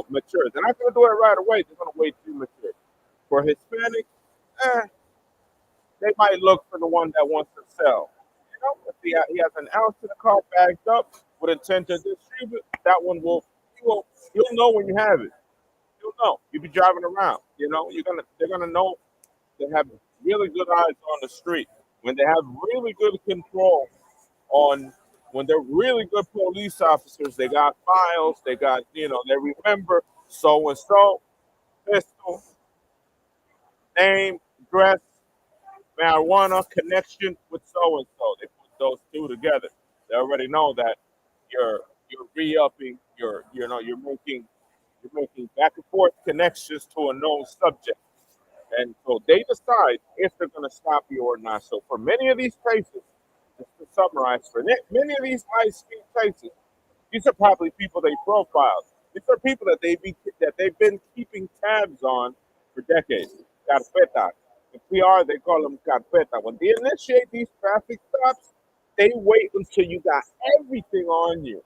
Mature. They're not gonna do it right away. They're gonna wait till you mature. For Hispanics, they might look for the one that wants to sell. If he has an ounce in the car bagged up with intent to distribute, that one you'll know when you have it. You'll know. You'll be driving around. They're gonna know. They have really good eyes on the street. When they have really good control on, when they're really good police officers, they got files. They remember so and so, pistol, name, address, marijuana connection with so and so. They put those two together. They already know that you're re-upping. You're making back and forth connections to a known subject. And so they decide if they're going to stop you or not. So for many of these cases, just to summarize, many of these high speed cases, these are probably people they profiled. These are people that they've been keeping tabs on for decades. Carpeta. In PR, they call them carpeta. When they initiate these traffic stops, they wait until you got everything on you.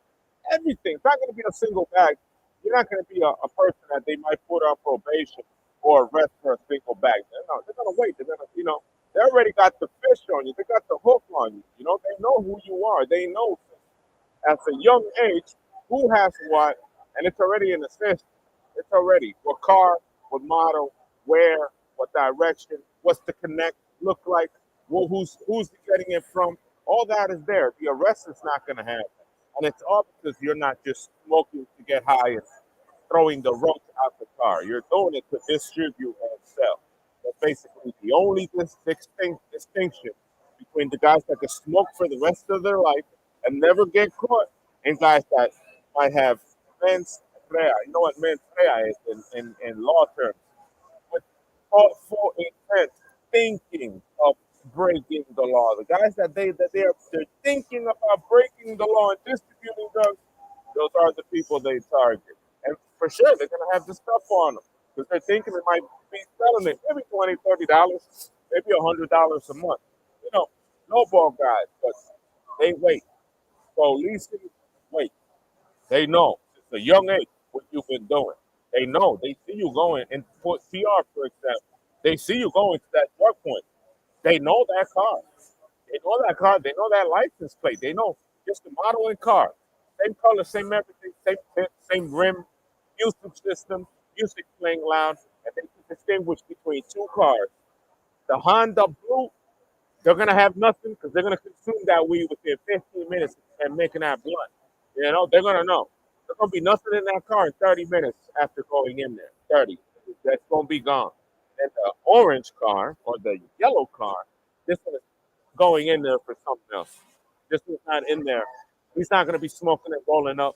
Everything. It's not going to be a single bag. You're not going to be a person that they might put on probation or arrest for a single bag. They're going to wait. They already got the fish on you. They got the hook on you. They know who you are. They know at a young age who has what, and it's already in the system. It's already what car, what model, where, what direction, what's the connect look like, who's getting it from. All that is there. The arrest is not going to happen, and it's all because you're not just smoking to get high and throwing the roach out the car. You're doing it to distribute and sell. That's basically the only distinction between the guys that can smoke for the rest of their life and never get caught, and guys that might have mens rea. You know what mens rea is in law terms? With thoughtful intent, thinking of breaking the law. The guys they're thinking about breaking the law and distributing drugs, those are the people they target. And for sure, they're gonna have the stuff on them because they're thinking it might be selling it maybe $20, $30, maybe $100 a month. You know, no ball guys, but they wait. Policing, wait. They know it's a young age what you've been doing. They know. They see you going and put PR, for example. They see you going to that drug point. They know that car. They know that car. They know that license plate. They know just the model and car. Same color, same everything, same tint, same rim, music system, music playing loud, and they can distinguish between two cars. The Honda Blue, they're gonna have nothing because they're gonna consume that weed within 15 minutes and making that blunt. You know, they're gonna know. There's gonna be nothing in that car in 30 minutes after going in there. 30. That's gonna be gone. And the orange car or the yellow car, this one is going in there for something else. This one's not in there. He's not gonna be smoking and rolling up.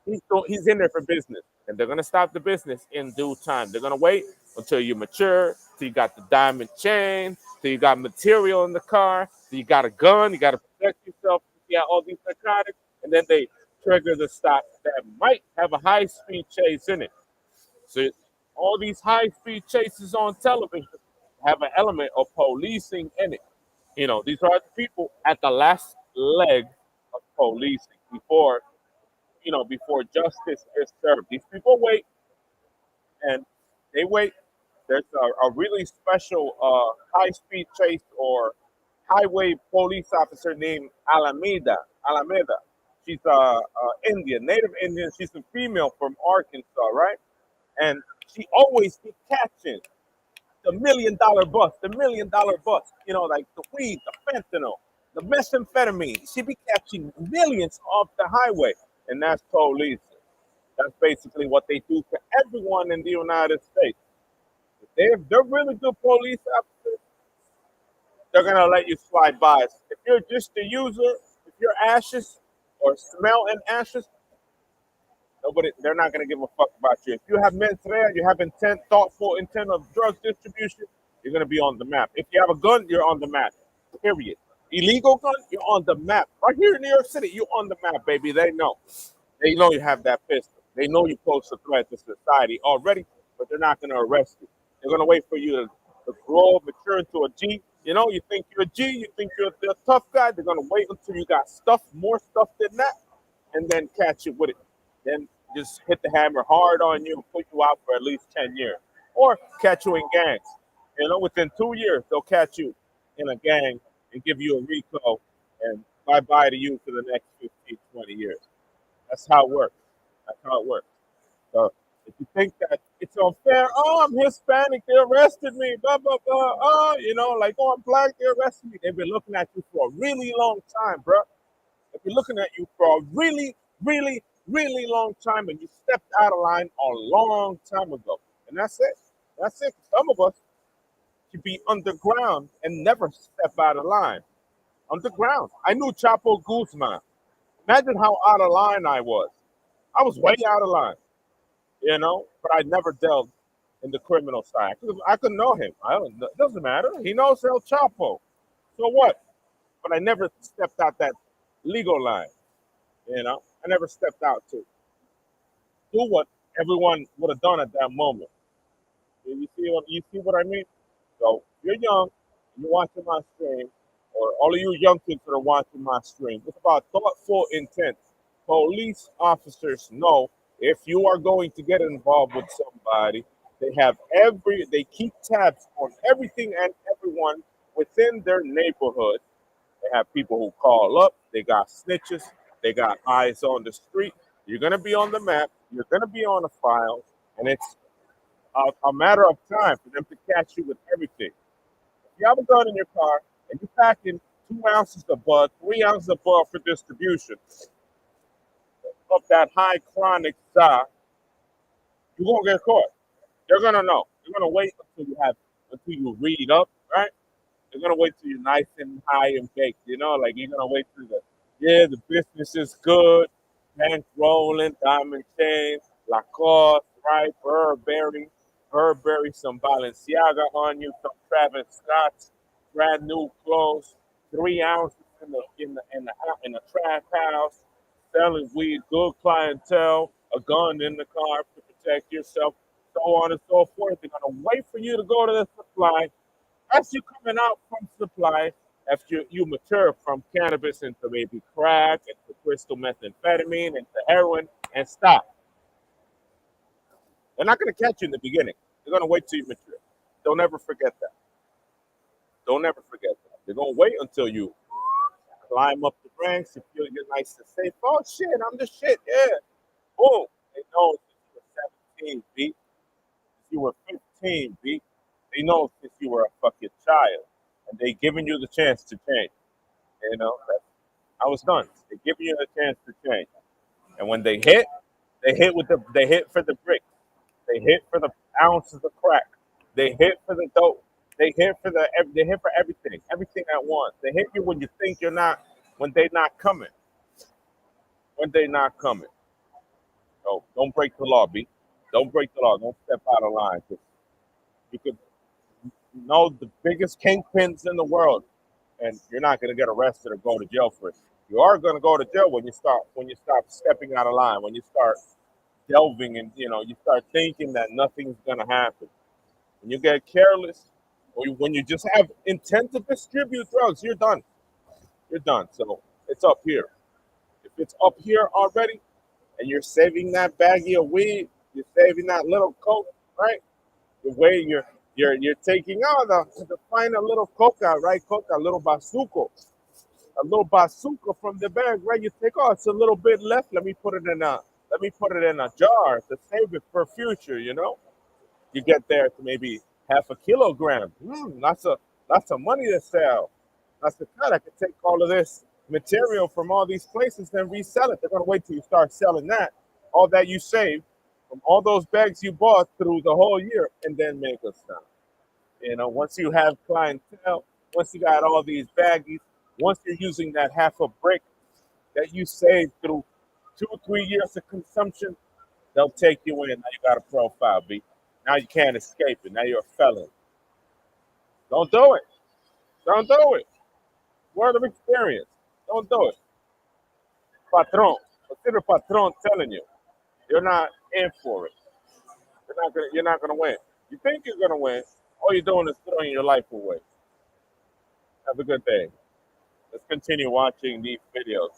He's in there for business, and they're gonna stop the business in due time. They're gonna wait until you mature, till you got the diamond chain, till you got material in the car, till you got a gun, you got to protect yourself. You got all these narcotics, and then they trigger the stop that might have a high speed chase in it. So all these high speed chases on television have an element of policing in it. You know, these are the people at the last leg of policing before justice is served. These people wait and they wait. There's a really special high speed chase or highway police officer named Alameda. Alameda. She's Indian, native Indian. She's a female from Arkansas, right? And she always be catching the $1 million bus, the $1 million bus, like the weed, the fentanyl, the methamphetamine. She be catching millions off the highway, and that's police. That's basically what they do to everyone in the United States. If they're really good police officers, they're gonna let you slide by. If you're just a user, if you're ashes or smell and ashes, they're not gonna give a fuck about you. If you have mens rea, you have intent, thoughtful intent of drug distribution, you're gonna be on the map. If you have a gun, you're on the map. Period. Illegal gun, you're on the map. Right here in New York City, you're on the map, baby. They know. They know you have that pistol. They know you pose a threat to society already, but they're not gonna arrest you. They're gonna wait for you to grow, mature into a G. You think you're a G, you think you're a tough guy. They're gonna wait until you got more stuff than that, and then catch you with it. Then just hit the hammer hard on you and put you out for at least 10 years. Or catch you in gangs. Within 2 years, they'll catch you in a gang and give you a RICO and bye-bye to you for the next 15, 20 years. That's how it works. That's how it works. So if you think that it's unfair, oh, I'm Hispanic, they arrested me, blah, blah, blah. Oh, oh, I'm black, they arrested me. They've been looking at you for a really long time, bro. They've been looking at you for a really, really, really long time, and you stepped out of line a long time ago. And that's it. That's it. Some of us should be underground and never step out of line. Underground. I knew Chapo Guzman. Imagine how out of line I was. I was way out of line, but I never delved in the criminal side. I could know him. It doesn't matter. He knows El Chapo. So what? But I never stepped out that legal line. I never stepped out to do what everyone would have done at that moment. You see what I mean? So you're young, you're watching my stream, or all of you young kids that are watching my stream. It's about thoughtful intent. Police officers know if you are going to get involved with somebody, they keep tabs on everything and everyone within their neighborhood. They have people who call up, they got snitches, they got eyes on the street. You're gonna be on the map, you're gonna be on a file, and it's a matter of time for them to catch you with everything. If you have a gun in your car and you're packing 2 ounces of bud, 3 ounces of bud for distribution of that high chronic you're gonna get caught. They're gonna know. They're gonna wait until you have until you read up, right? You're gonna wait till you're nice and high and baked, like you're gonna wait till the business is good, bank rolling, diamond chain, Lacoste, right? Burberry, some Balenciaga on you, some Travis Scott's, brand new clothes, 3 ounces in the trap house, selling weed, good clientele, a gun in the car to protect yourself, so on and so forth. They're gonna wait for you to go to the supply. As you coming out from supply, after you mature from cannabis into maybe crack, into crystal methamphetamine, into heroin, and stop. They're not going to catch you in the beginning. They're going to wait till you mature. Don't ever forget that. Don't ever forget that. They're going to wait until you climb up the ranks. You feel you're nice and safe. Oh shit, I'm the shit. Yeah. Boom. They know since you were 17, B. Since you were 15, B. They know since you were a fucking child, and they giving you the chance to change. I was done. They give you the chance to change. And when they hit for the brick. They hit for the ounces of crack. They hit for the dope. They hit for everything. Everything at once. They hit you when you think you're not when they not coming. When they not coming. So don't break the law, B. Don't break the law. Don't step out of line. 'Cause you could know the biggest kingpins in the world and you're not going to get arrested or go to jail for it. You are going to go to jail when you start stepping out of line, when you start delving and you start thinking that nothing's going to happen. When you get careless, or when you just have intent to distribute drugs, you're done. You're done. So it's up here. If it's up here already, and you're saving that baggie of weed, you're saving that little coke, right? The way you're taking out the find a little coca, right? Coca, a little bazuco, from the bag, right? You take, oh, it's a little bit left. Let me put it in a jar to save it for future. You get there to maybe half a kilogram. Lots of money to sell. That's the kind I could take all of this material from all these places and resell it. They're gonna wait till you start selling that, all that you saved from all those bags you bought through the whole year, and then make a stop. Once you have clientele, once you got all these baggies, once you're using that half a brick that you saved through 2 or 3 years of consumption, they'll take you in. Now you got a profile, B. Now you can't escape it. Now you're a felon. Don't do it. Don't do it. Word of experience. Don't do it. Patron. Consider patron telling you. You're not in for it. You're not gonna win. You think you're gonna win. All you're doing is throwing your life away. Have a good day. Let's continue watching these videos.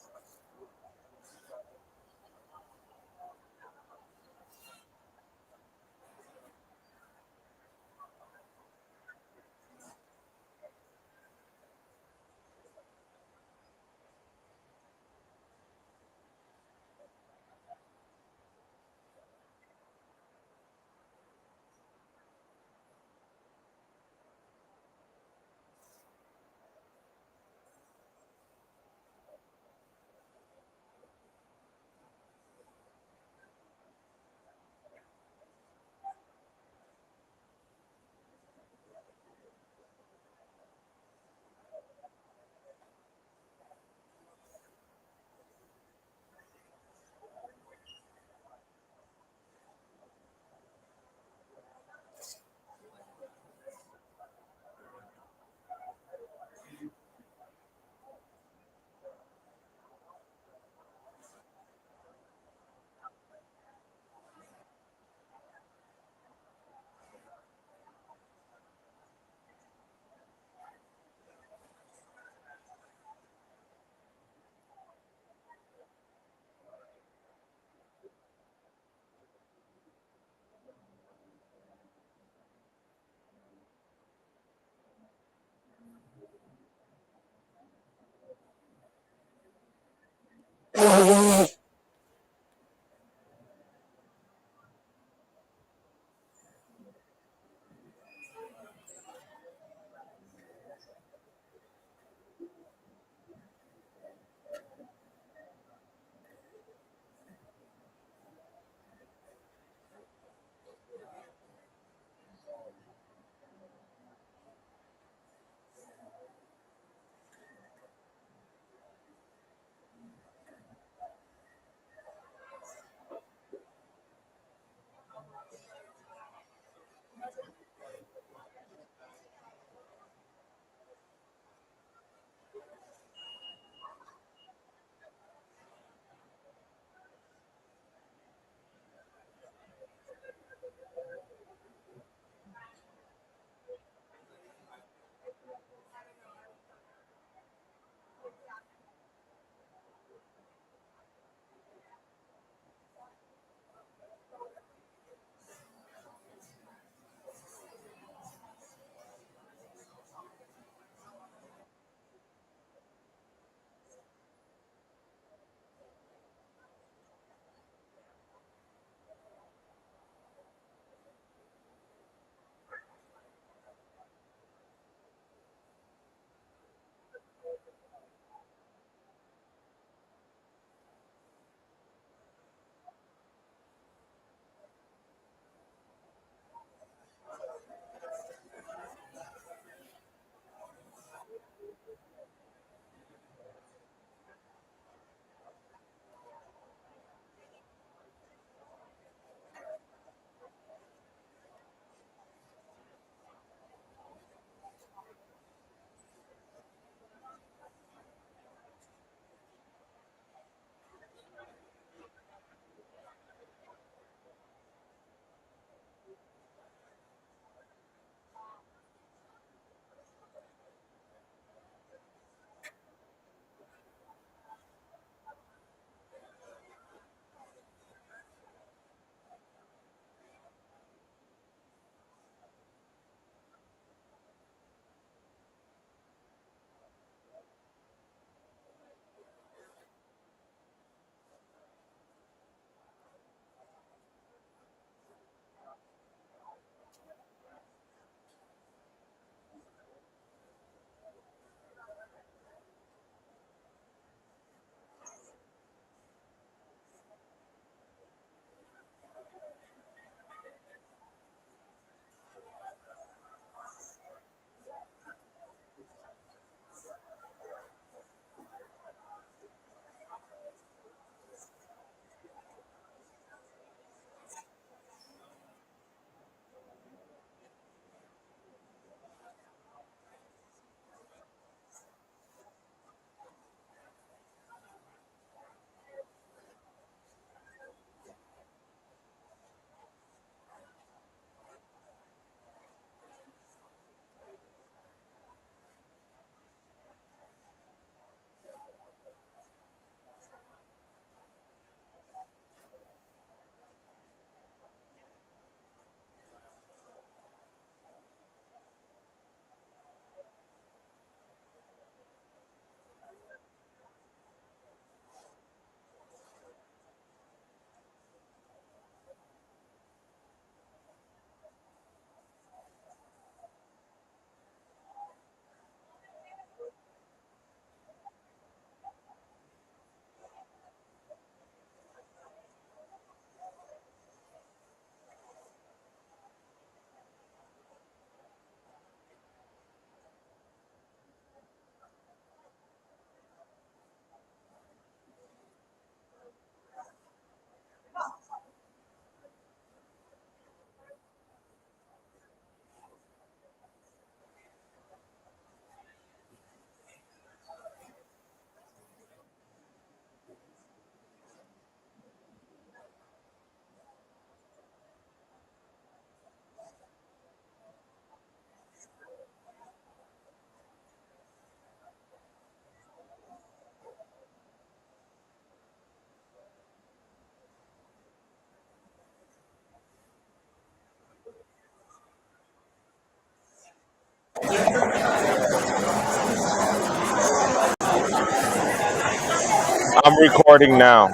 I'm recording now.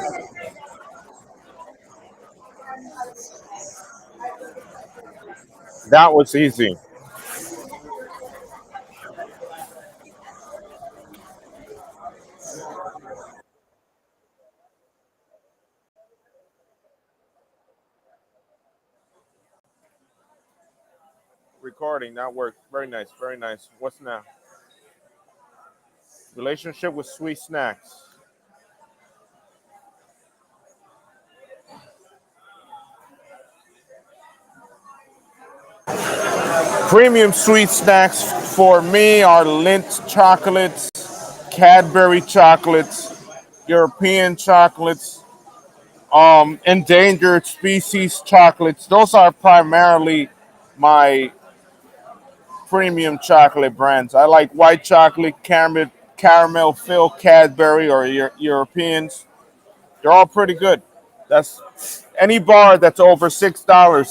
That was easy. Recording, that worked. Very nice, very nice. What's now? Relationship with sweet snacks. Premium sweet snacks for me are Lindt chocolates, Cadbury chocolates, European chocolates, endangered species chocolates. Those are primarily my premium chocolate brands. I like white chocolate, caramel Phil Cadbury or Europeans. They're all pretty good. That's any bar that's over $6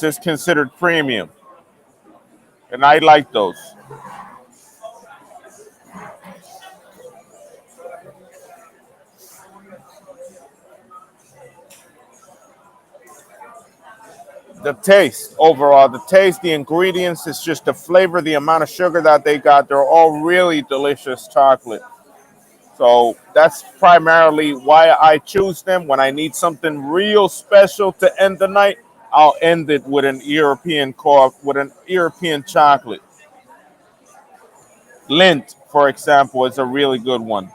is considered premium, and I like those. The taste overall, the taste, the ingredients, it's just the flavor, the amount of sugar that they got. They're all really delicious chocolate. So that's primarily why I choose them. When I need something real special to end the night, I'll end it with an European with an European chocolate. Lint, for example, is a really good one.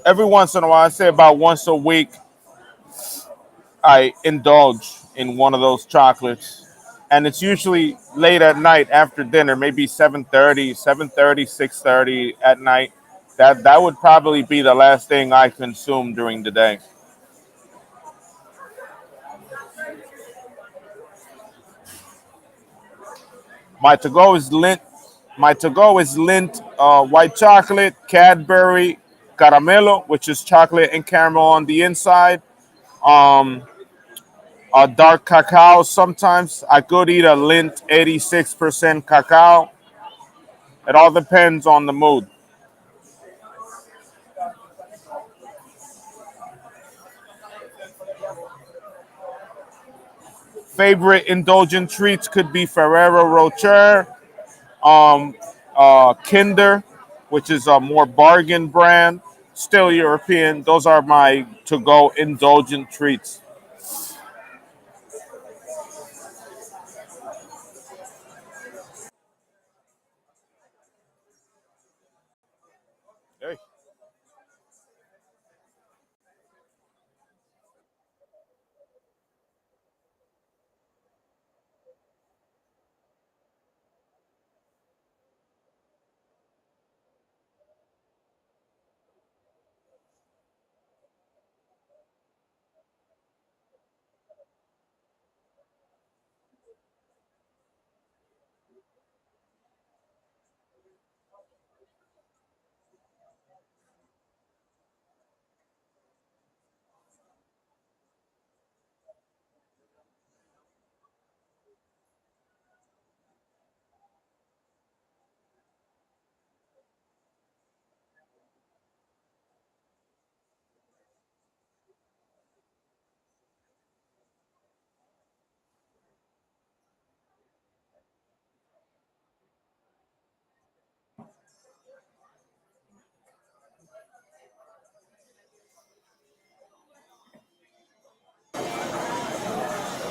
Every once in a while, I say about once a week, I indulge in one of those chocolates. And it's usually late at night after dinner, maybe 7:30, 7:30, 6:30 at night. That would probably be the last thing I consume during the day. My to go is Lint. My to go is Lint white chocolate, Cadbury Caramelo, which is chocolate and caramel on the inside. Um, dark cacao. Sometimes I could eat a Lint 86% cacao. It all depends on the mood. Favorite indulgent treats could be Ferrero Rocher, um, Kinder, which is a more bargain brand, still European. Those are my to go indulgent treats. Hey.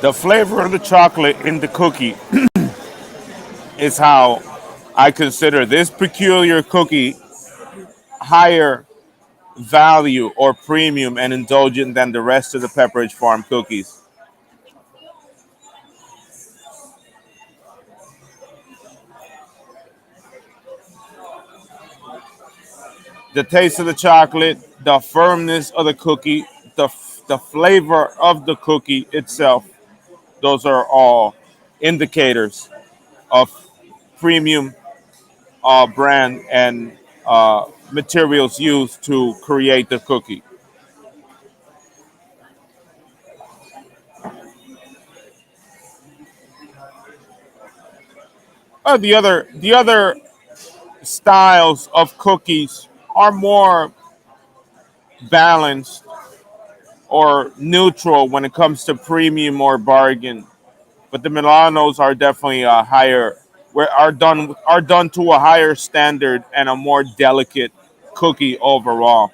The flavor of the chocolate in the cookie is how I consider this peculiar cookie higher value or premium and indulgent than the rest of the Pepperidge Farm cookies. The taste of the chocolate, the firmness of the cookie, the flavor of the cookie itself, those are all indicators of premium brand and materials used to create the cookie. The other styles of cookies are more balanced or neutral when it comes to premium or bargain. But the Milanos are definitely a higher, where are done to a higher standard and a more delicate cookie overall.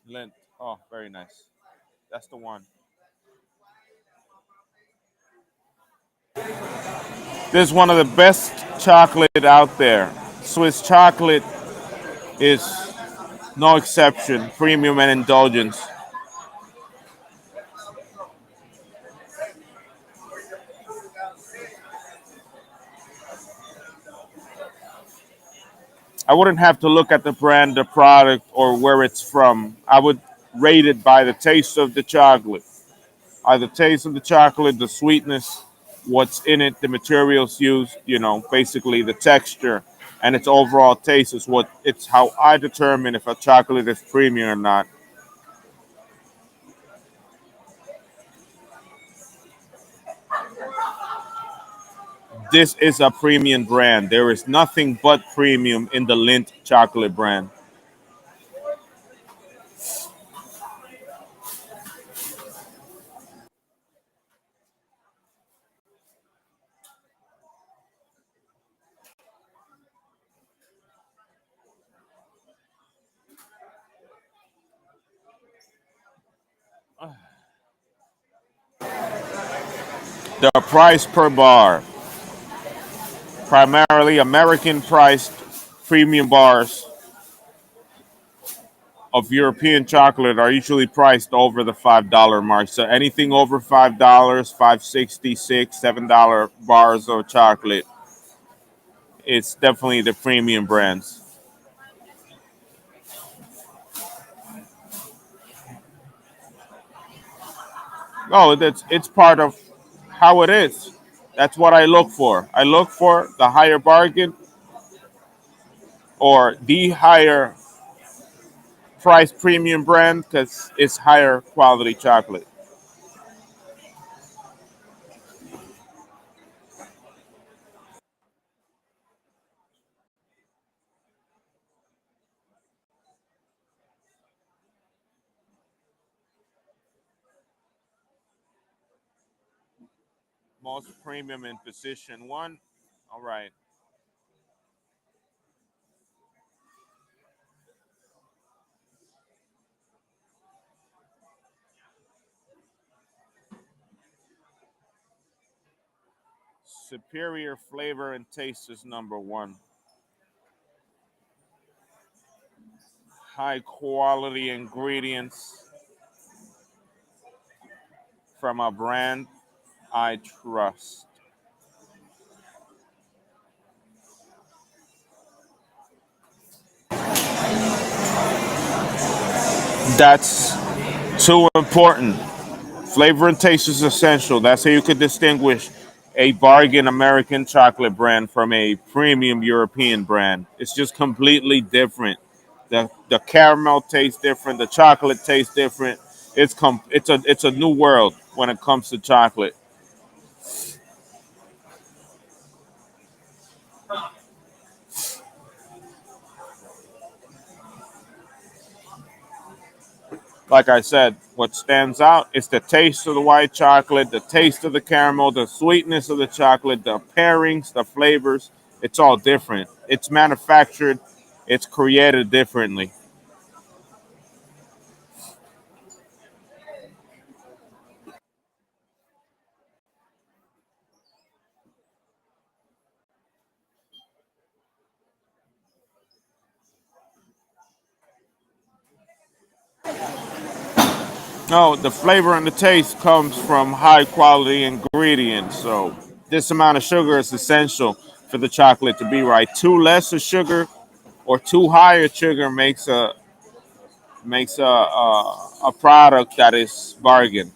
Lint. Oh, very nice. That's the one. This is one of the best chocolate out there. Swiss chocolate is no exception. Premium and indulgence. I wouldn't have to look at the brand, the product, or where it's from. I would rate it by the taste of the chocolate. The taste of the chocolate, the sweetness, what's in it, the materials used, basically the texture and its overall taste is what it's how I determine if a chocolate is premium or not. This is a premium brand. There is nothing but premium in the Lindt chocolate brand. The price per bar, primarily American priced premium bars of European chocolate are usually priced over the $5 mark. So anything over $5, 5.66, $7 bars of chocolate, it's definitely the premium brands. Oh, it's part of how it is. That's what I look for. I look for the higher bargain or the higher price premium brand because it's higher quality chocolate. Most premium in position one. All right. Superior flavor and taste is number one. High quality ingredients from a brand I trust. That's too important. Flavor and taste is essential. That's how you could distinguish a bargain American chocolate brand from a premium European brand. It's just completely different. The caramel tastes different. The chocolate tastes different. It's a new world when it comes to chocolate. Like I said, what stands out is the taste of the white chocolate, the taste of the caramel, the sweetness of the chocolate, the pairings, the flavors. It's all different. It's manufactured, it's created differently. No, the flavor and the taste comes from high quality ingredients. So this amount of sugar is essential for the chocolate to be right. Too less of sugar or too high of sugar makes a product that is bargain.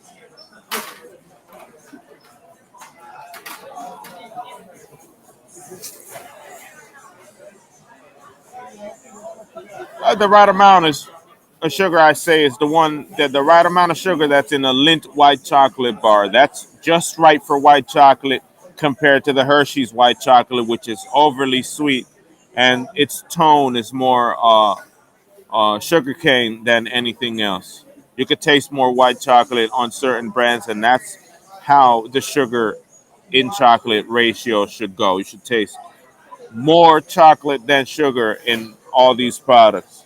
The right amount is of sugar. I say is the one that the right amount of sugar that's in a Lindt white chocolate bar. That's just right for white chocolate compared to the Hershey's white chocolate, which is overly sweet, and its tone is more sugar cane than anything else. You could taste more white chocolate on certain brands, and that's how the sugar in chocolate ratio should go. You should taste more chocolate than sugar in all these products.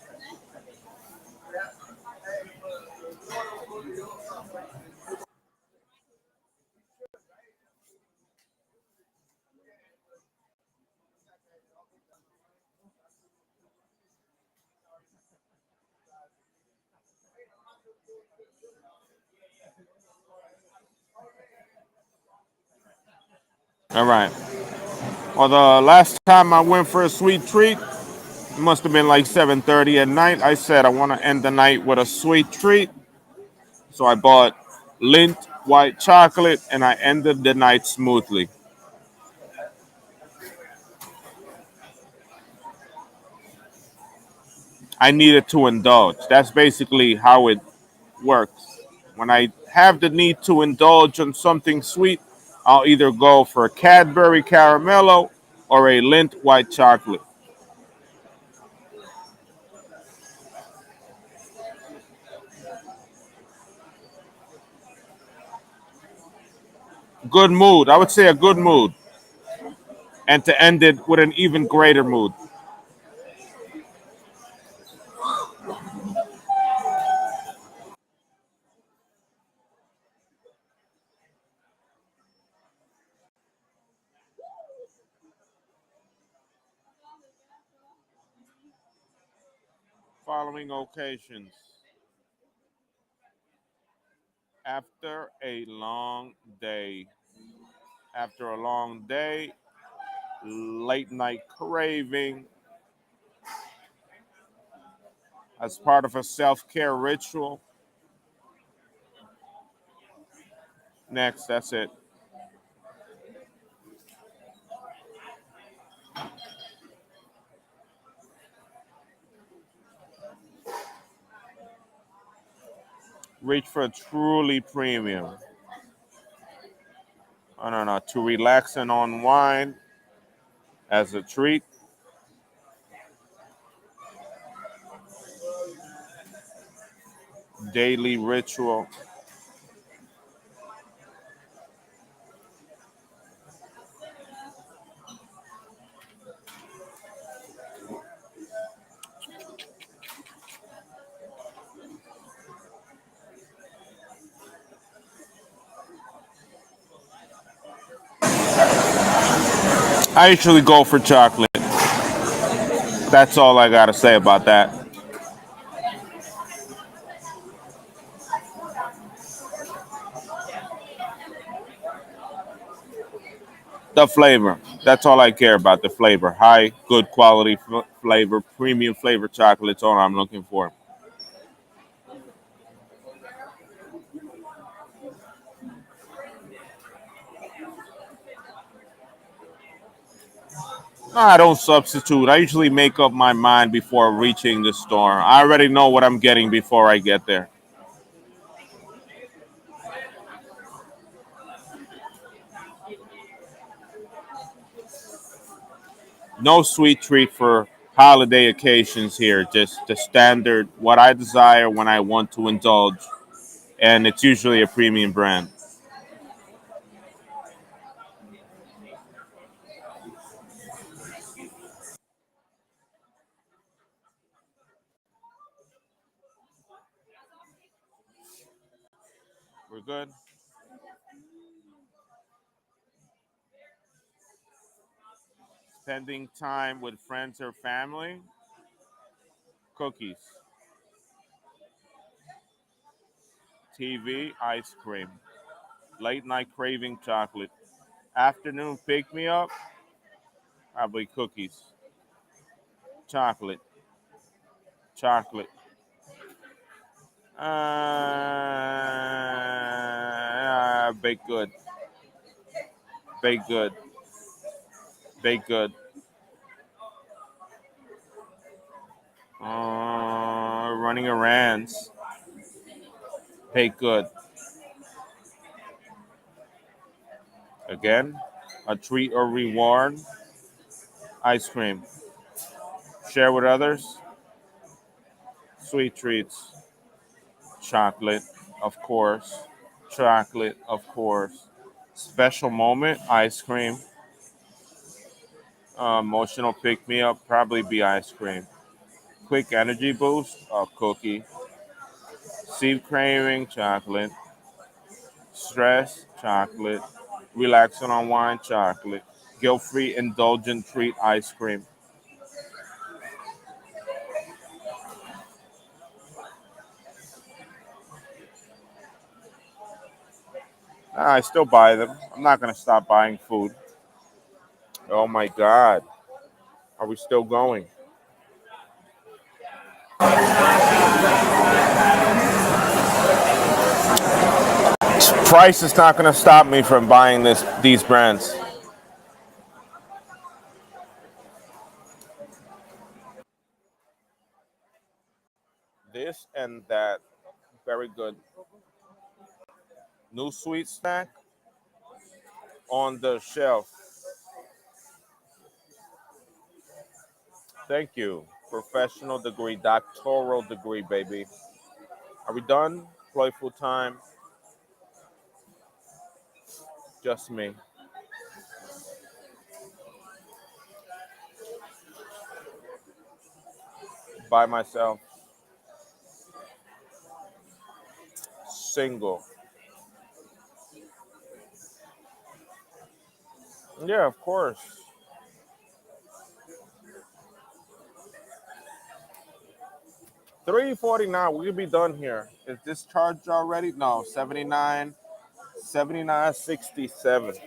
All right. Well, the last time I went for a sweet treat, it must have been like 7:30 at night. I said I want to end the night with a sweet treat, so I bought Lindt white chocolate, and I ended the night smoothly. I needed to indulge. That's basically how it works. When I have the need to indulge on something sweet, I'll either go for a Cadbury Caramello or a Lindt white chocolate. Good mood. I would say a good mood. And to end it with an even greater mood. Following occasions. After a long day. After a long day, late night craving as part of a self care ritual. Next, that's it. Reach for a truly premium. I don't know, to relax and unwind as a treat. Daily ritual. I usually go for chocolate. That's all I gotta say about that. The flavor. That's all I care about. The flavor. High, good quality flavor, premium flavor chocolate's all I'm looking for. No, I don't substitute. I usually make up my mind before reaching the store. I already know what I'm getting before I get there. No sweet treat for holiday occasions here. Just the standard, what I desire when I want to indulge. And it's usually a premium brand. We're good. Spending time with friends or family. Cookies. TV, ice cream. Late night craving chocolate. Afternoon pick me up, probably cookies. Chocolate. Chocolate. Baked good. Baked good. Baked good. Running errands. Baked good. Again, a treat or reward. Ice cream. Share with others. Sweet treats. Chocolate, of course. Chocolate, of course. Special moment. Ice cream. Emotional pick me up. Probably be ice cream. Quick energy boost. A cookie. Seed craving. Chocolate. Stress. Chocolate. Relax and unwind. Chocolate. Guilt-free indulgent treat. Ice cream. I still buy them. I'm not gonna stop buying food. Oh my God. Are we still going? Price is not gonna stop me from buying these brands. This and that. Very good. New sweet snack on the shelf. Thank you. Professional degree, doctoral degree, baby. Are we done? Playful time. Just me. By myself. Single. Yeah, of course. 349. We'll be done here. Is this charged already? No, 79, 79.67.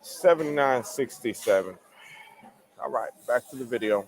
79.67. All right, back to the video.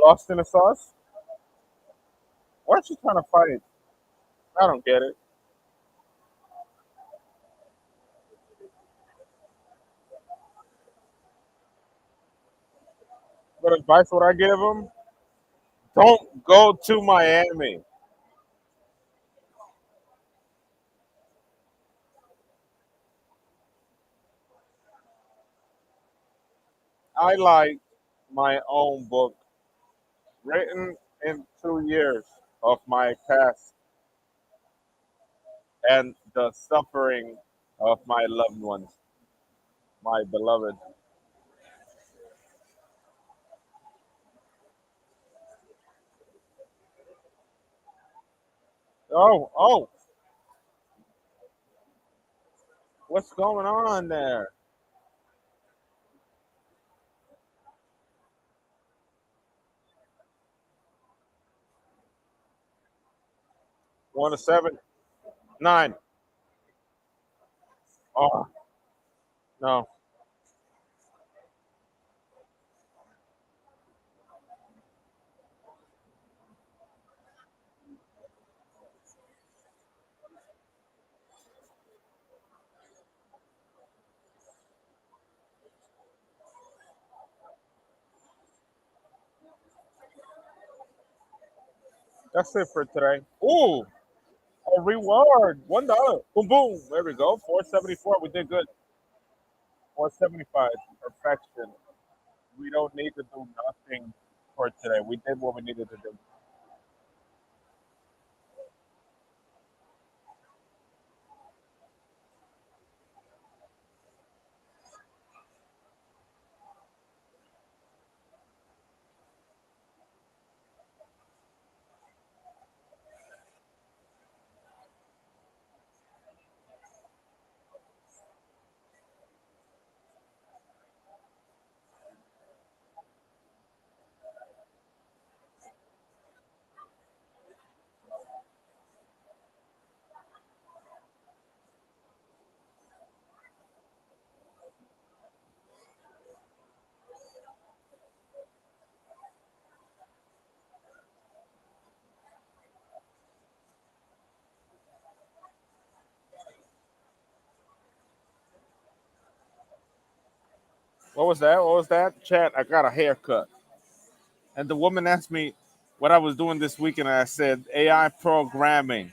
Lost in the sauce? Why aren't you trying to fight? I don't get it. What advice would I give him? Don't go to Miami. I like my own book written in 2 years of my past and the suffering of my loved ones, my beloved. Oh, oh, what's going on there? 1 to 7, 9. Oh, no. That's it for today. Ooh, a reward. $1. Boom, boom. There we go. 474. We did good. 475. Perfection. We don't need to do nothing for today. We did what we needed to do. What was that? What was that? Chat, I got a haircut. And the woman asked me what I was doing this weekend, and I said AI programming.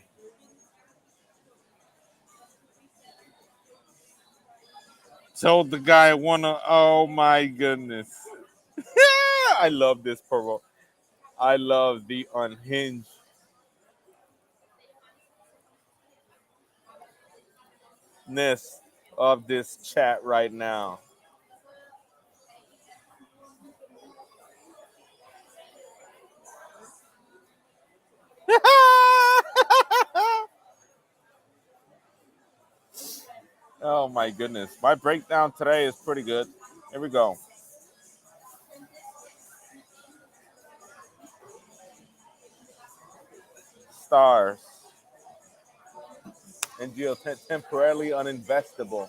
Told the guy, wanna, oh my goodness. I love this promo. I love the unhingedness of this chat right now. Oh my goodness. My breakdown today is pretty good. Here we go. Stars. And temporarily uninvestable.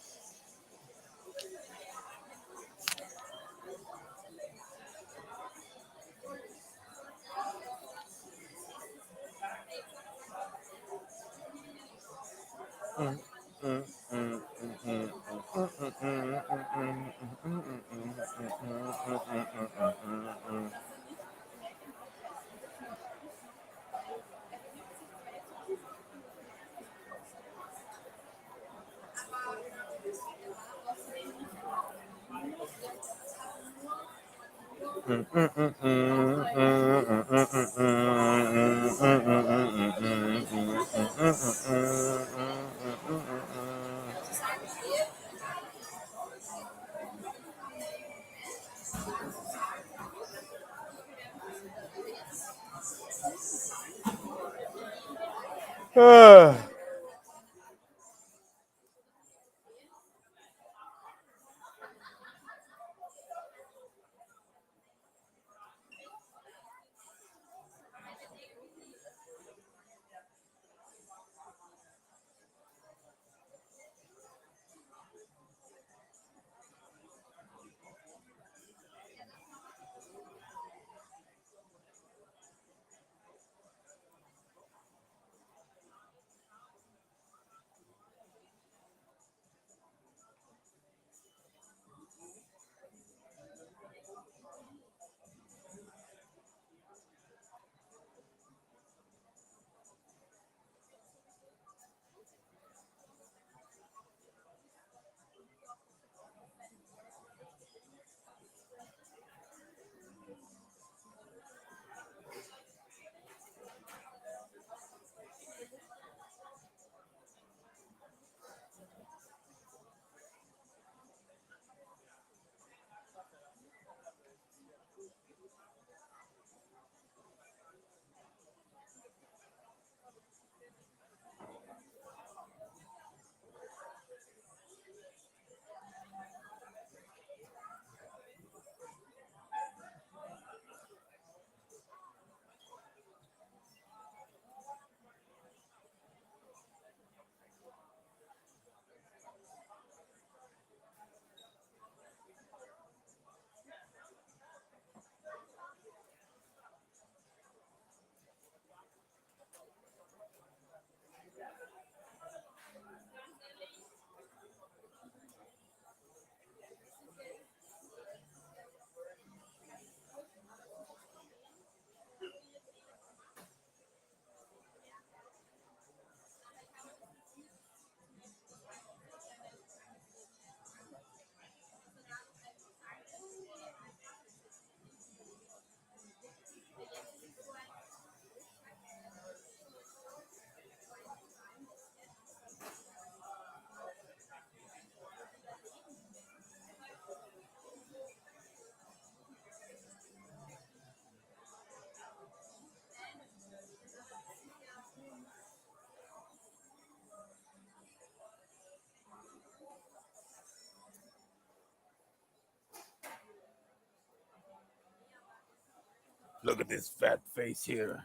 Look at this fat face here.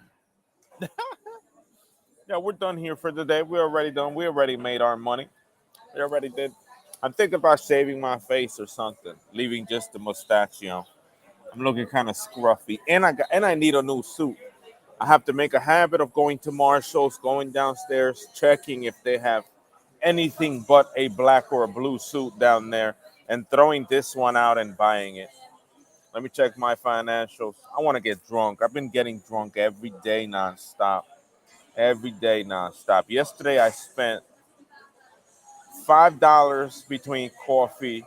Yeah, we're done here for the day. We're already done. We already made our money. We already did. I'm thinking about shaving my face or something, leaving just the mustache. I'm looking kind of scruffy, and I need a new suit. I have to make a habit of going to Marshalls, going downstairs, checking if they have anything but a black or a blue suit down there, and throwing this one out and buying it. Let me check my financials. I want to get drunk. I've been getting drunk every day nonstop. Every day nonstop. Yesterday I spent $5 between coffee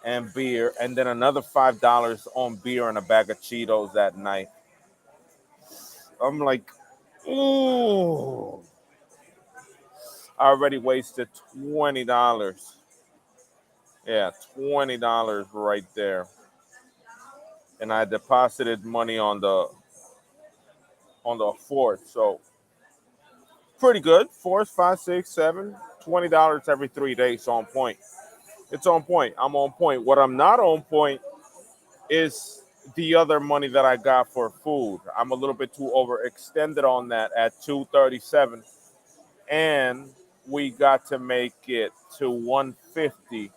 and beer, and then another $5 on beer and a bag of Cheetos that night. I'm like, ooh, I already wasted $20. Yeah, $20 right there, and I deposited money on the fourth. So pretty good. Fourth, five, six, seven, $20 every 3 days. On point. It's on point. I'm on point. What I'm not on point is the other money that I got for food. I'm a little bit too overextended on that at 237, and we got to make it to 150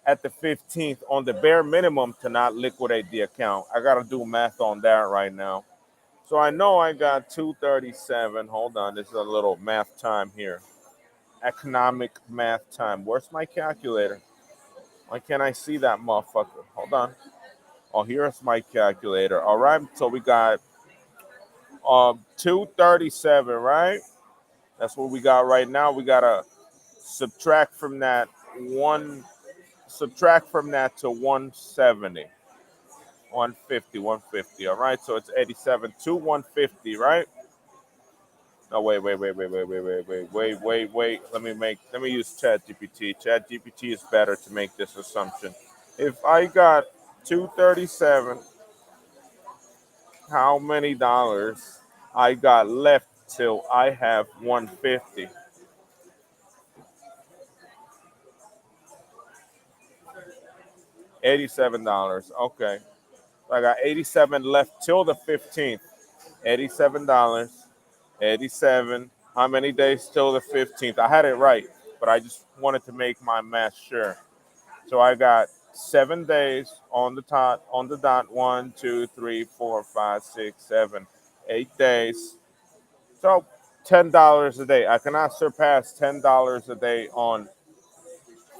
at the 15th on the bare minimum to not liquidate the account. I got to do math on that right now. So I know I got 237. Hold on, this is a little math time here. Economic math time. Where's my calculator? Why can't I see that motherfucker? Hold on. Oh, here's my calculator. All right, so we got 237, right? That's what we got right now. We gotta subtract from that one. Subtract from that to 170, 150, 150. All right, so it's 87 to 150, right? No, wait. Let me use ChatGPT. ChatGPT is better to make this assumption. If I got 237, how many dollars I got left till I have 150? $87. Okay. I got 87 left till the 15th. $87. 87. How many days till the 15th? I had it right, but I just wanted to make my math sure. So I got 7 days on the dot. 1, 2, 3, 4, 5, 6, 7, 8 days. So $10 a day. I cannot surpass $10 a day on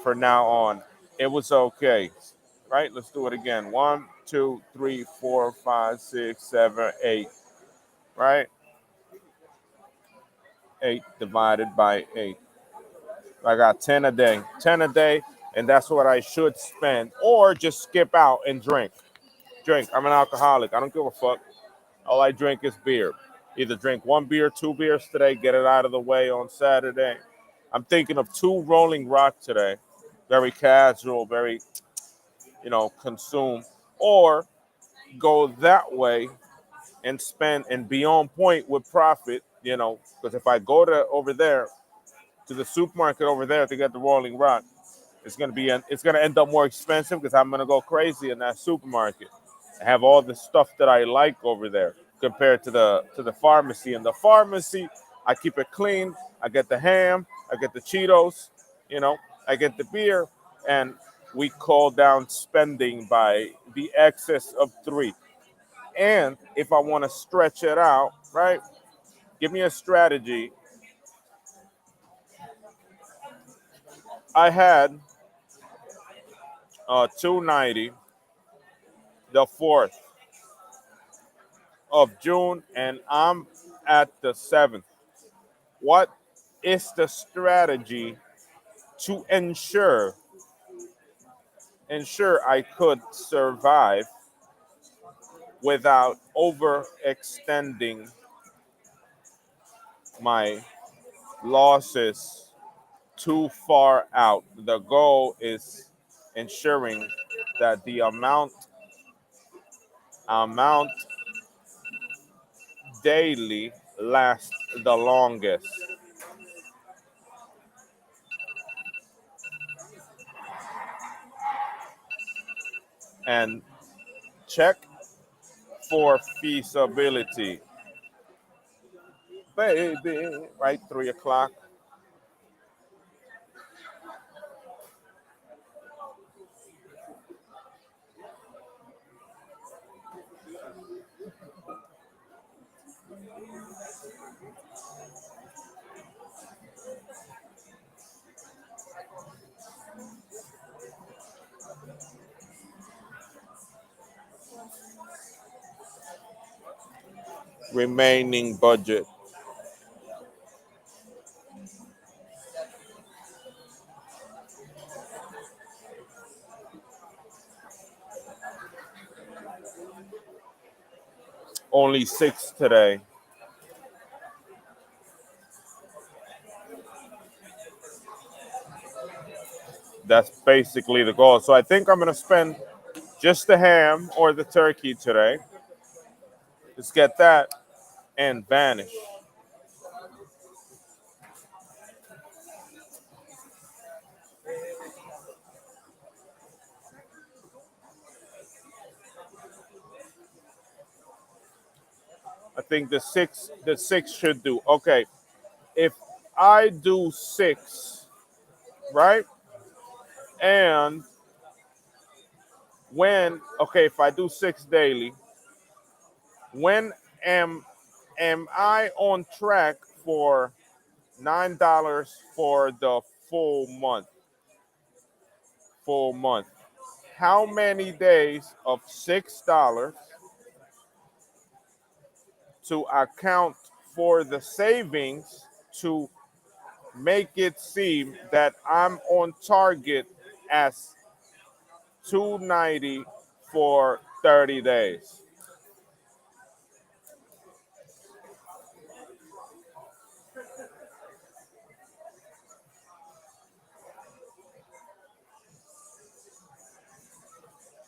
for now on. It was okay. Right? Let's do it again. 1, 2, 3, 4, 5, 6, 7, 8. Right? 8 divided by 8. I got 10 a day. 10 a day, and that's what I should spend. Or just skip out and drink. Drink. I'm an alcoholic. I don't give a fuck. All I drink is beer. Either drink one beer, two beers today, get it out of the way on Saturday. I'm thinking of two Rolling Rock today. Very casual, very, consume. Or go that way and spend and be on point with profit, because if I go to over there to the supermarket over there to get the Rolling Rock, it's gonna end up more expensive because I'm gonna go crazy in that supermarket. I have all the stuff that I like over there compared to the pharmacy. In the pharmacy, I keep it clean. I get the ham, I get the Cheetos, you know, I get the beer, and we call down spending by the excess of three. And if I want to stretch it out, right? Give me a strategy. I had 290 the 4th of June, and I'm at the 7th. What is the strategy to ensure I could survive without overextending my losses too far out? The goal is ensuring that the amount daily lasts the longest. And check for feasibility. Baby, right? 3 o'clock. Remaining budget. Only 6 today. That's basically the goal. So I think I'm gonna spend just the ham or the turkey today. Just get that and vanish. I think the six should do. Okay. If I do 6, right? And if I do 6 daily, when am I on track for $9 for the full month? Full month. How many days of $6 to account for the savings to make it seem that I'm on target as 290 for 30 days?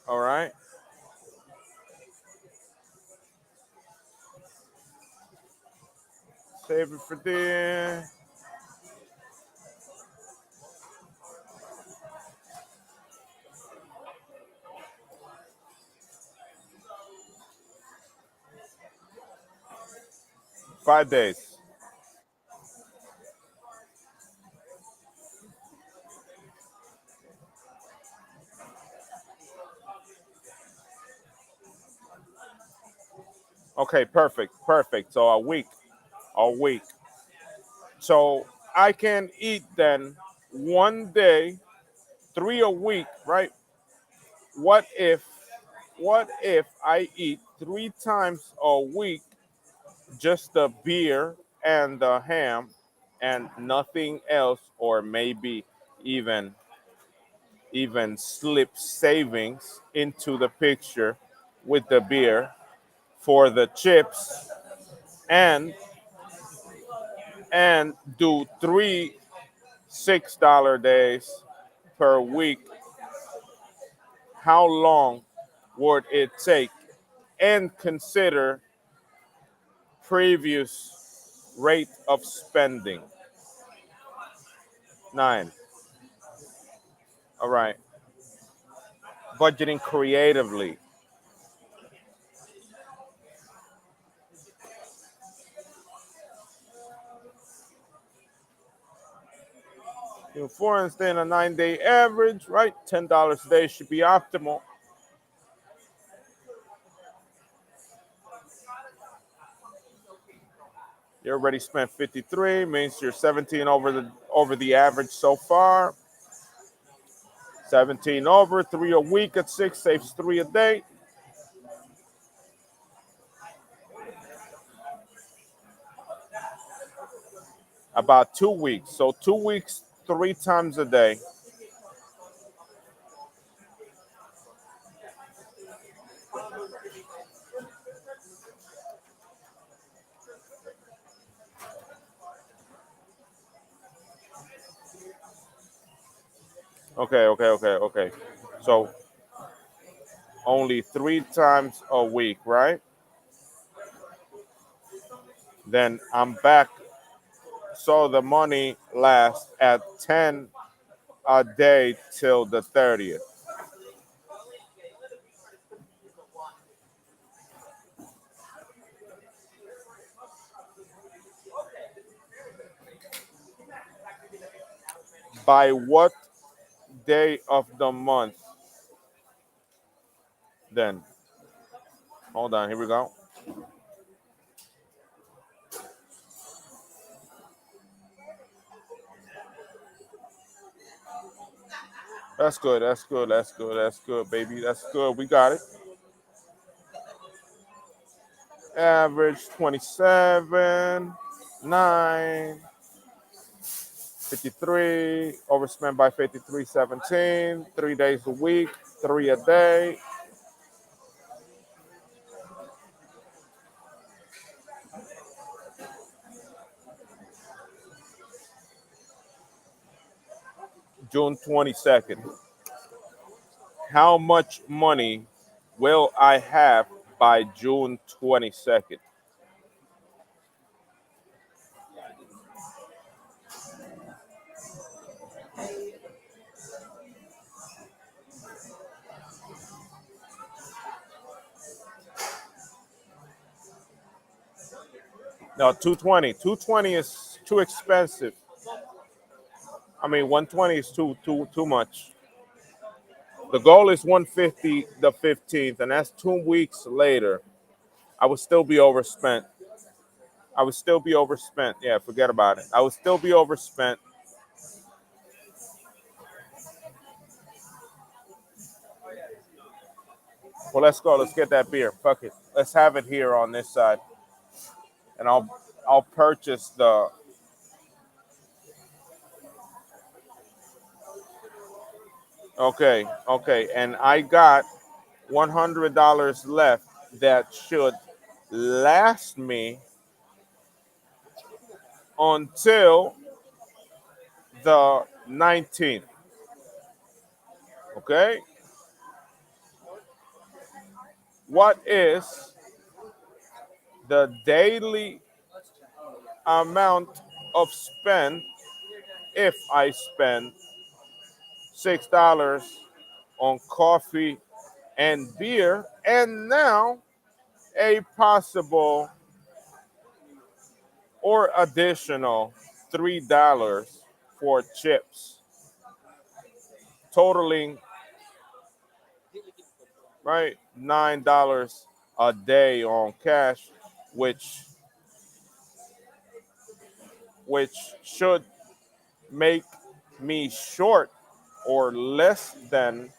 All right. Save it for then. 5 days. Okay, perfect. Perfect. So a week. A week. So I can eat then one day, 3 a week, right? What if I eat 3 times a week just the beer and the ham and nothing else, or maybe even slip savings into the picture with the beer for the chips, and do 3 $6 days per week? How long would it take? And consider previous rate of spending. 9. All right. Budgeting creatively. For instance, a 9-day average, right? $10 a day should be optimal. You already spent 53, means you're 17 over the average so far. 17 over, 3 a week at 6 saves 3 a day. About 2 weeks. So 2 weeks, 3 times a day. Okay. So only 3 times a week, right? Then I'm back. So the money lasts at 10 a day till the 30th. by what day of the month? Then hold on. Here we go. That's good. That's good. That's good. That's good, baby. That's good. We got it. Average 27, 9, 53. Overspent by 53, 17. 3 days a week, three a day. June 22nd. How much money will I have by June 22nd? No, 220. 220 is too expensive. I mean, 120 is too much. The goal is 150 the 15th, and that's 2 weeks later. I would still be overspent. I would still be overspent. Yeah, forget about it. I would still be overspent. Well, let's go. Let's get that beer. Fuck it. Let's have it here on this side, and I'll purchase the. Okay, okay, and I got $100 left that should last me until the 19th. Okay, what is the daily amount of spend if I spend $6 on coffee and beer, and now a possible or additional $3 for chips, totaling right $9 a day on cash, which which should make me short or less than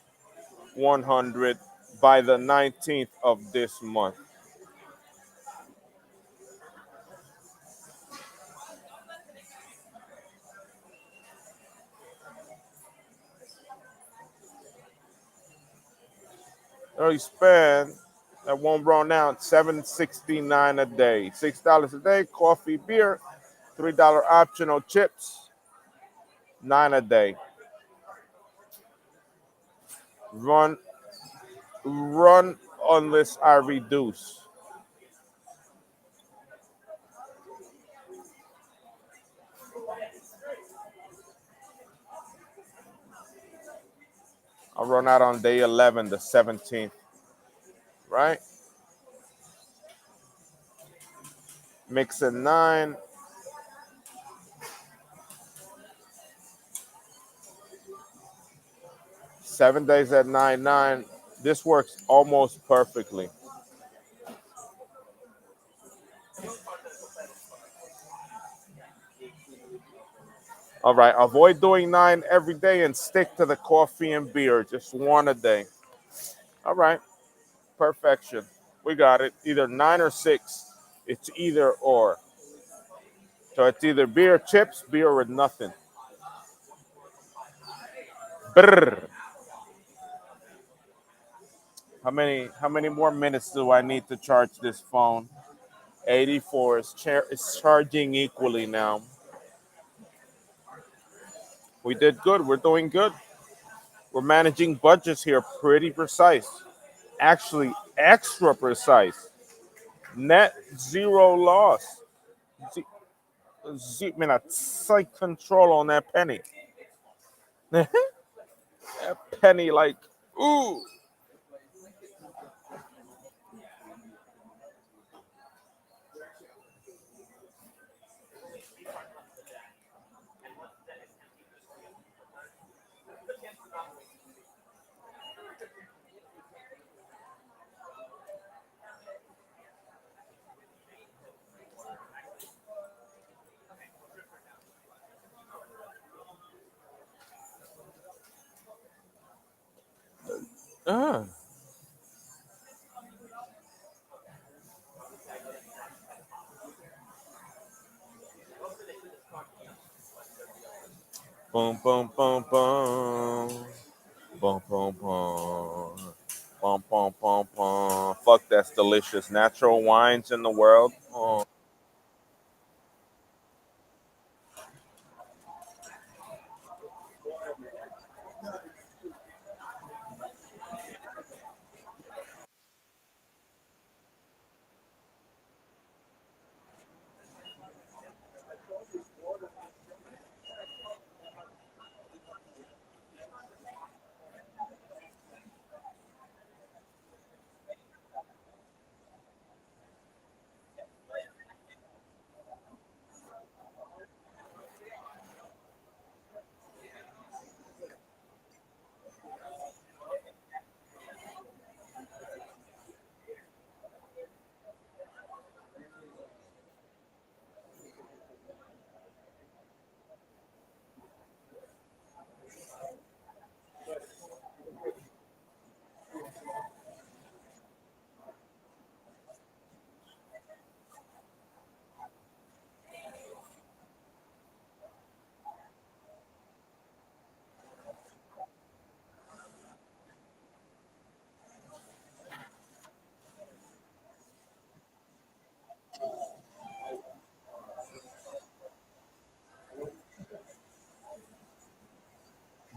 100 by the 19th of this month. So you spend that won't run out $7.69 a day, $6 a day, coffee, beer, $3 optional chips, 9 a day. Run, run unless I reduce. I'll run out on day 11, the 17th, right? Mix it 9. 7 days at 9, 9. This works almost perfectly. All right, avoid doing 9 every day and stick to the coffee and beer, just one a day. All right, perfection. We got it. Either 9 or 6. It's either or. So it's either beer, chips, beer, or nothing. Brr. How many more minutes do I need to charge this phone? 84 is it's charging equally now. We did good. We're doing good. We're managing budgets here pretty precise. Actually, extra precise. Net zero loss. Man, a tight control on that penny. That penny, like, ooh. Ah. Boom, boom, boom, boom. Boom, boom, boom. Boom, boom, boom, boom. Fuck, that's delicious. Natural wines in the world. Oh.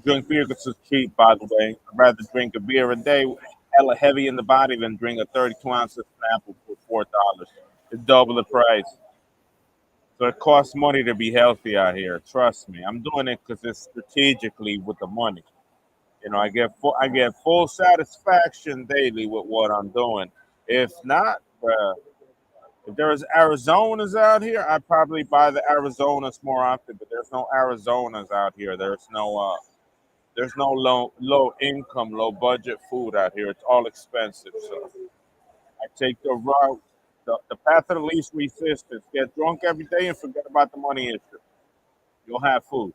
Drink beer because it's cheap, by the way. I'd rather drink a beer a day, hella heavy in the body, than drink a 32 ounce of Snapple for $4. It's double the price. So it costs money to be healthy out here. Trust me. I'm doing it because it's strategically with the money. You know, I get full satisfaction daily with what I'm doing. If not, if there was Arizonas out here, I'd probably buy the Arizonas more often. But there's no Arizonas out here. There's no low income, low budget food out here. It's all expensive. So I take the route, the path of the least resistance. Get drunk every day and forget about the money issue. You'll have food.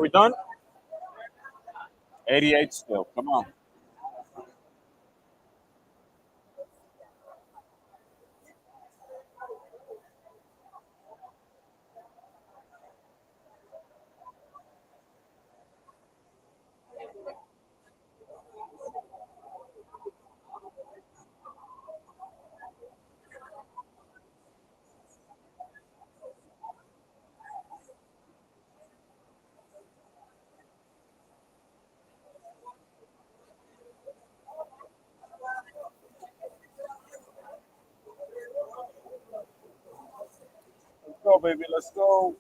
Are we done? 88 still. Come on. Let's go, baby. Let's go.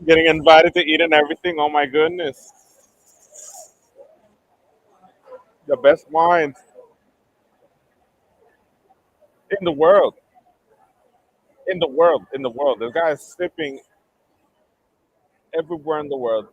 Getting invited to eat and everything. Oh my goodness. The best wines in the world. In the world. In the world. The guy is sipping everywhere in the world.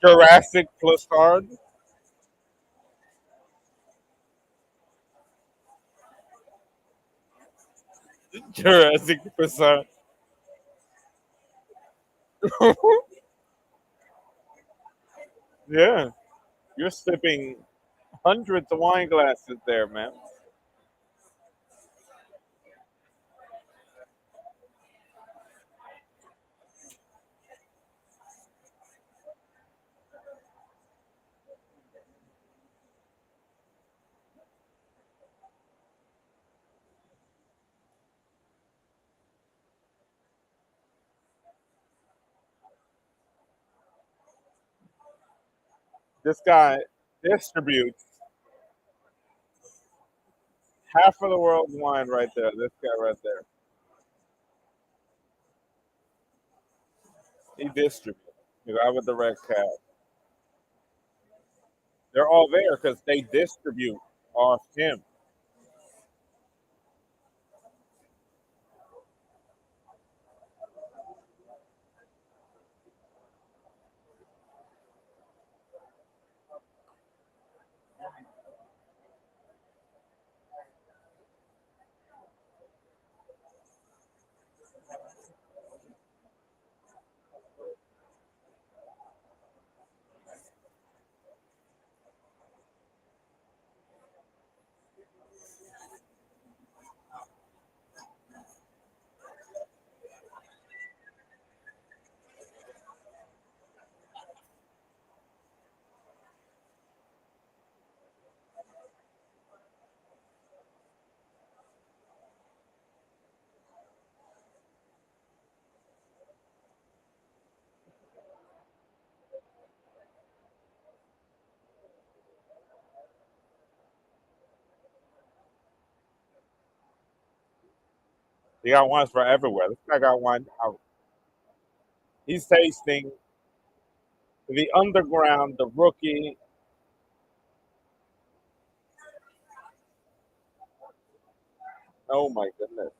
Jurassic plus hard. Jurassic plus hard. Yeah. You're sipping hundreds of wine glasses there, man. This guy distributes. Half of the world's wine right there. This guy right there. He distributes. The guy with the red cap. They're all there because they distribute off him. He got wines for everywhere. This guy got wine out. He's tasting the underground, the rookie. Oh my goodness.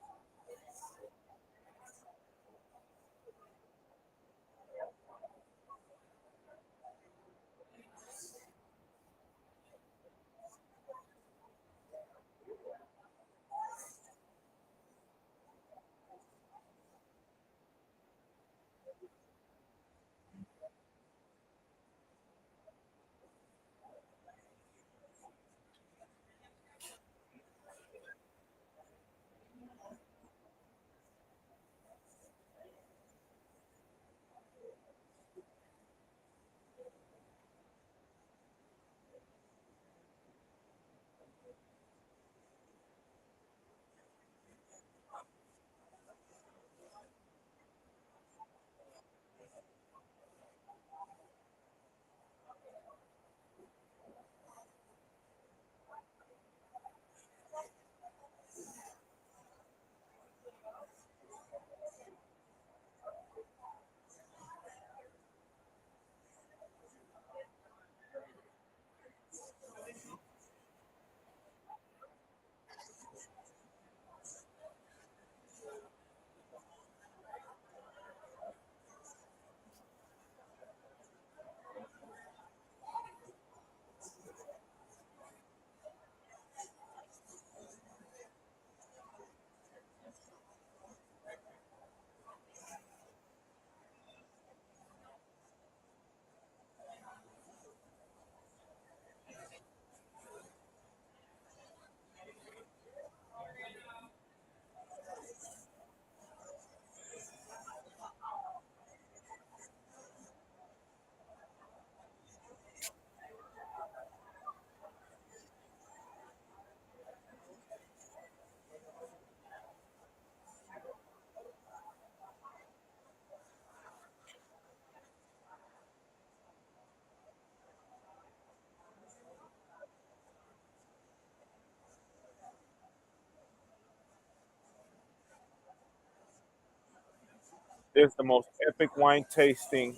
This is the most epic wine tasting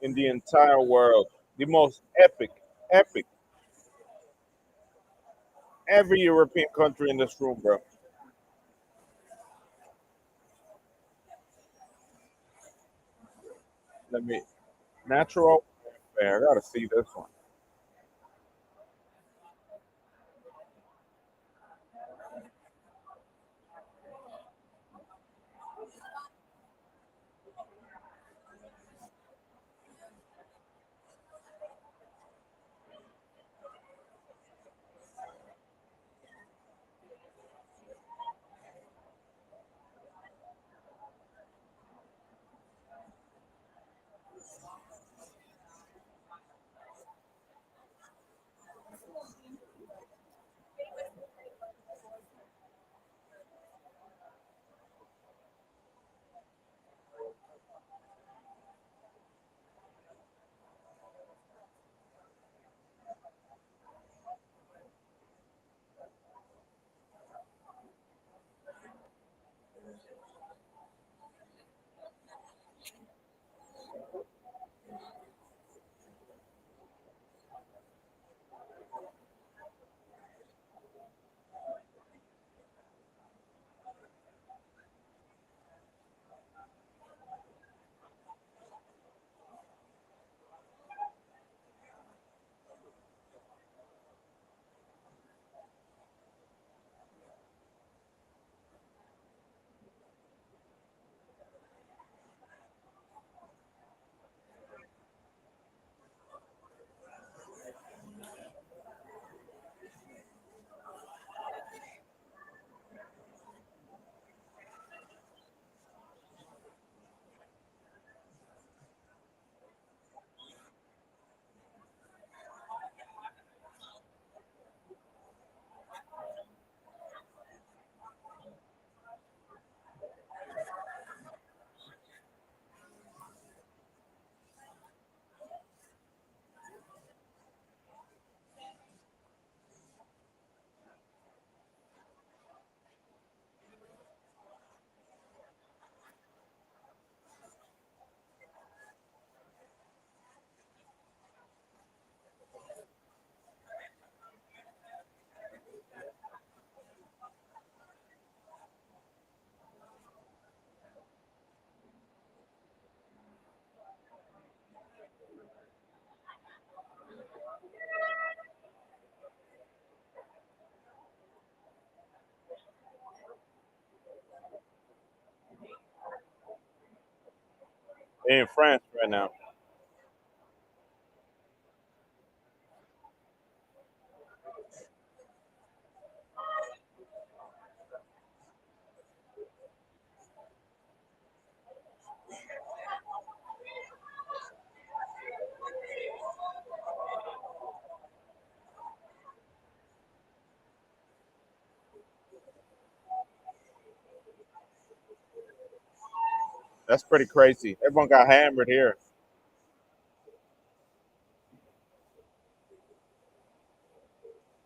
in the entire world. The most epic, epic. Every European country in this room, bro. Let me natural. Man, I gotta see this one. In France right now. That's pretty crazy. Everyone got hammered here.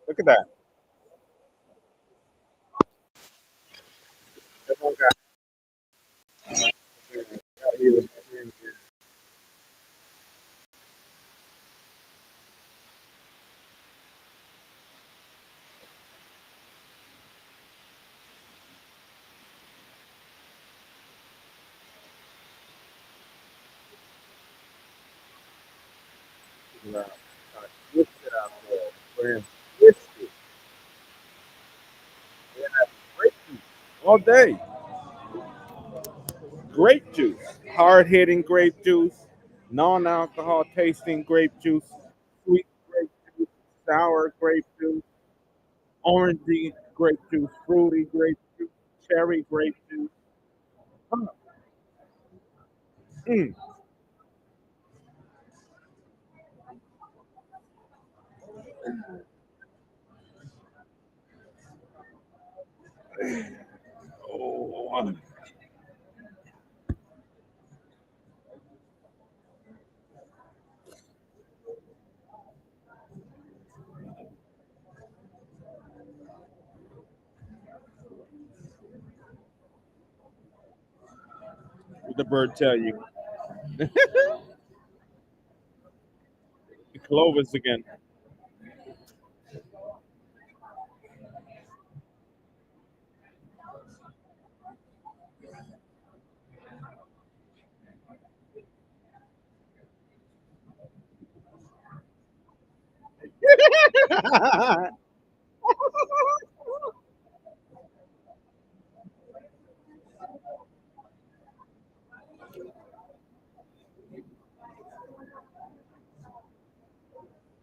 Look at that. Everyone got hammered. Nah, twisted out there. Friends, twisted. Yeah, grape juice all day. Grape juice, hard hitting grape juice, non alcohol tasting grape juice, sweet grape juice, sour grape juice, orangey grape juice, fruity grape juice, cherry grape juice. Huh. Mm. Oh, what the bird tell you? Clovis again.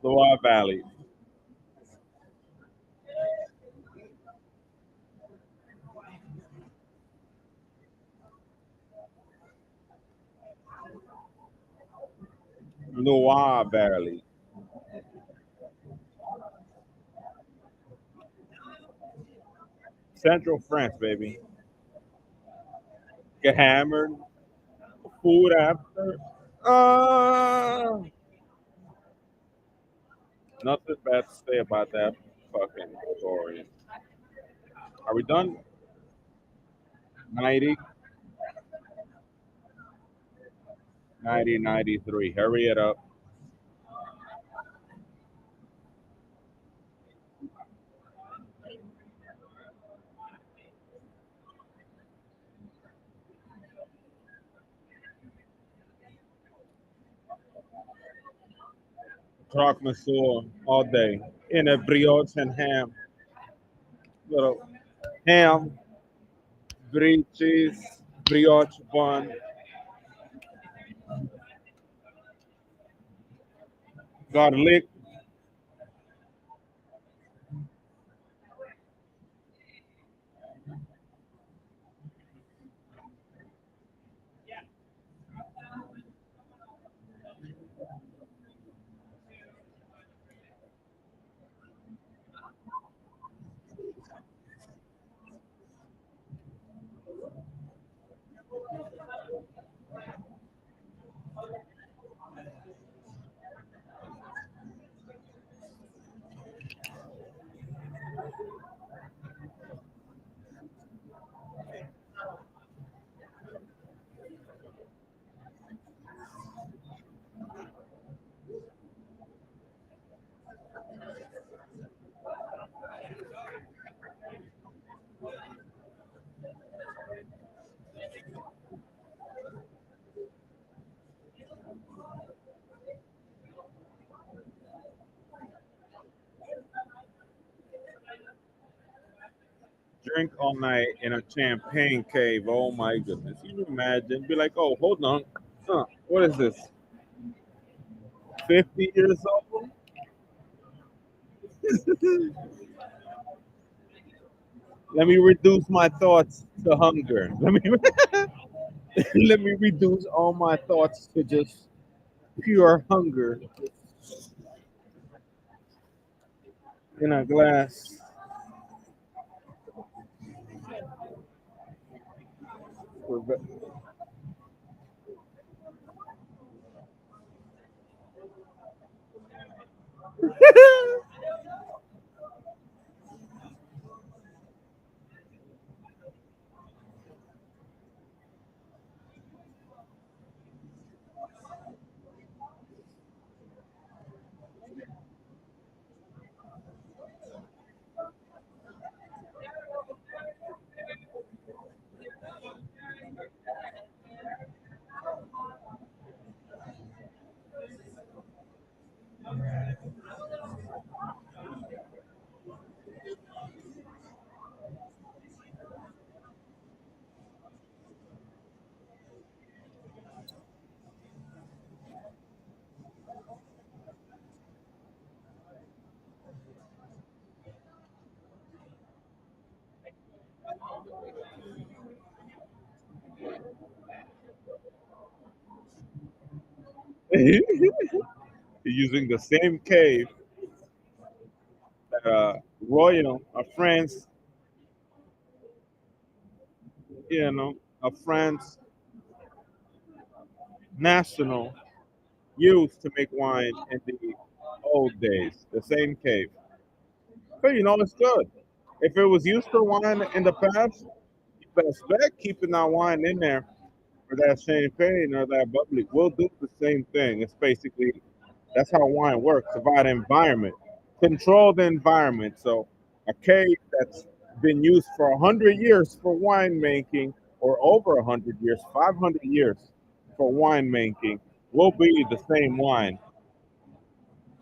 Loire Valley. Loire Valley. Central France, baby. Get hammered. Food after. Nothing bad to say about that fucking story. Are we done? 90, 90, 93. Hurry it up. Croque monsieur all day. In a brioche and ham. Little ham, brie cheese, brioche bun, garlic. Drink all night in a champagne cave. Oh my goodness. Can you imagine? Be like, oh, hold on. What is this? 50 years old? Let me reduce my thoughts to hunger. Let me let me reduce all my thoughts to just pure hunger in a glass. Using the same cave that royal, a France, a France national used to make wine in the old days. The same cave. But it's good. If it was used for wine in the past, you best bet keeping that wine in there or that champagne or that bubbly will do the same thing. It's basically that's how wine works. About environment, control the environment. So a cave that's been used for 100 years for winemaking, or over 100 years, 500 years for winemaking, will be the same wine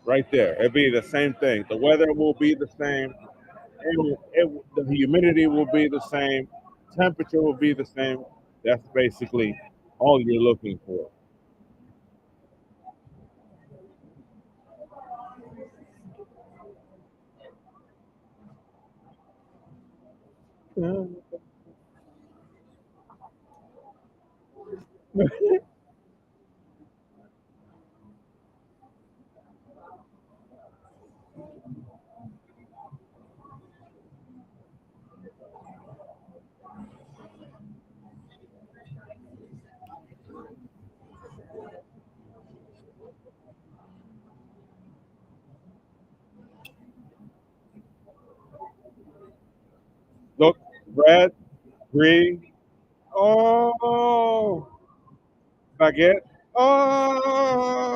right there. It'll be the same thing. The weather will be the same. The humidity will be the same. Temperature will be the same. That's basically all you're looking for. Look, red, green. Oh, baguette. Oh,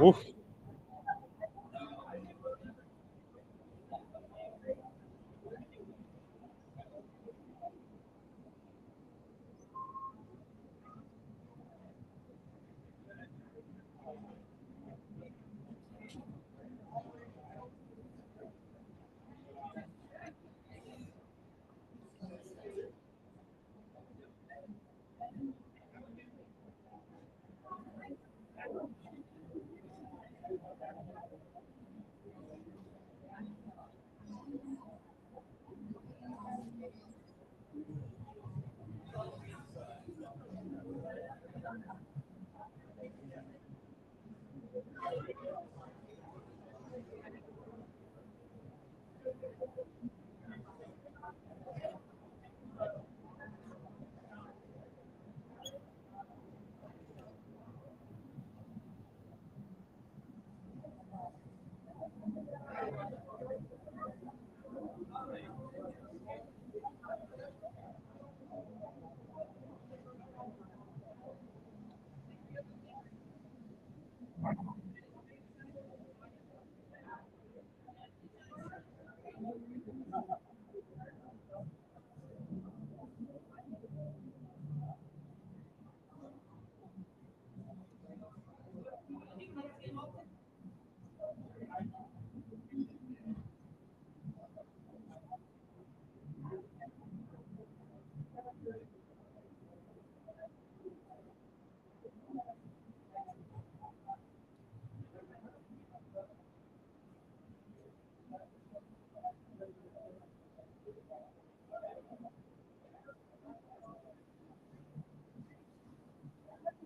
oof.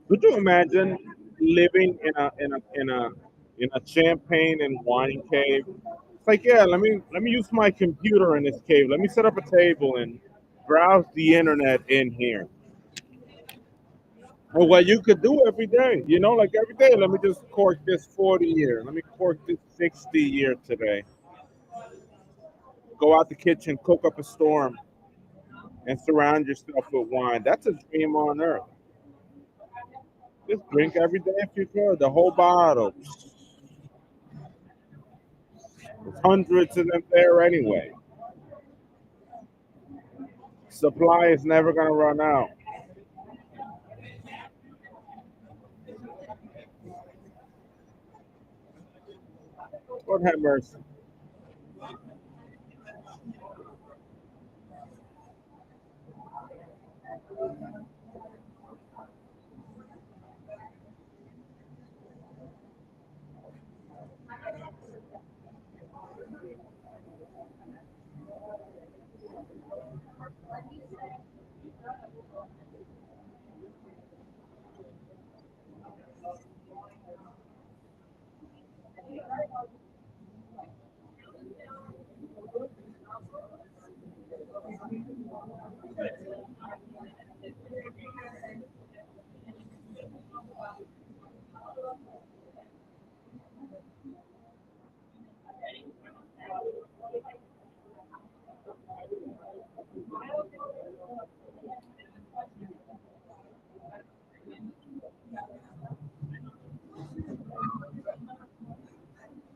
Could you imagine living in a champagne and wine cave? It's like, yeah, let me use my computer in this cave. Let me set up a table and browse the internet in here. Or what you could do every day, like every day. Let me just cork this 40 year. Let me cork this 60 year today. Go out the kitchen, cook up a storm, and surround yourself with wine. That's a dream on earth. Just drink every day if you could, the whole bottle. There's hundreds of them there anyway. Supply is never gonna run out. Lord have mercy.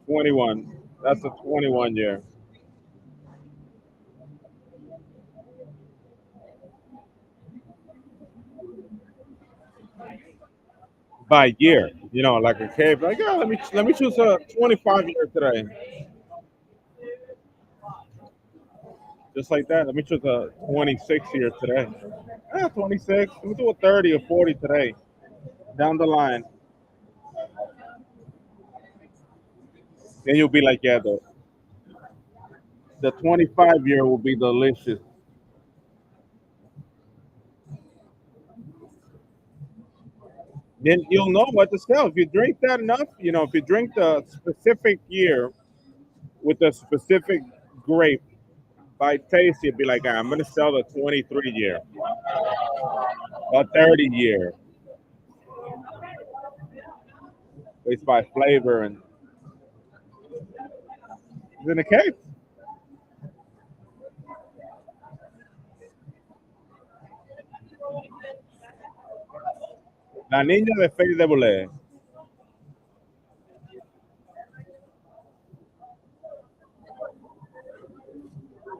21. That's a 21 year. By year, like a cave. Like, yeah, let me choose a 25 year today. Just like that. Let me choose a 26 year today. 26. Let me do a 30 or 40 today. Down the line. Then you'll be like, yeah, the 25 year will be delicious. Then you'll know what to sell. If you drink that enough, if you drink the specific year with a specific grape by taste, you'd be like, "Ah, I'm going to sell the 23 year, a 30 year, based by flavor and it's in the case. La Niña de Feuille de Boulay.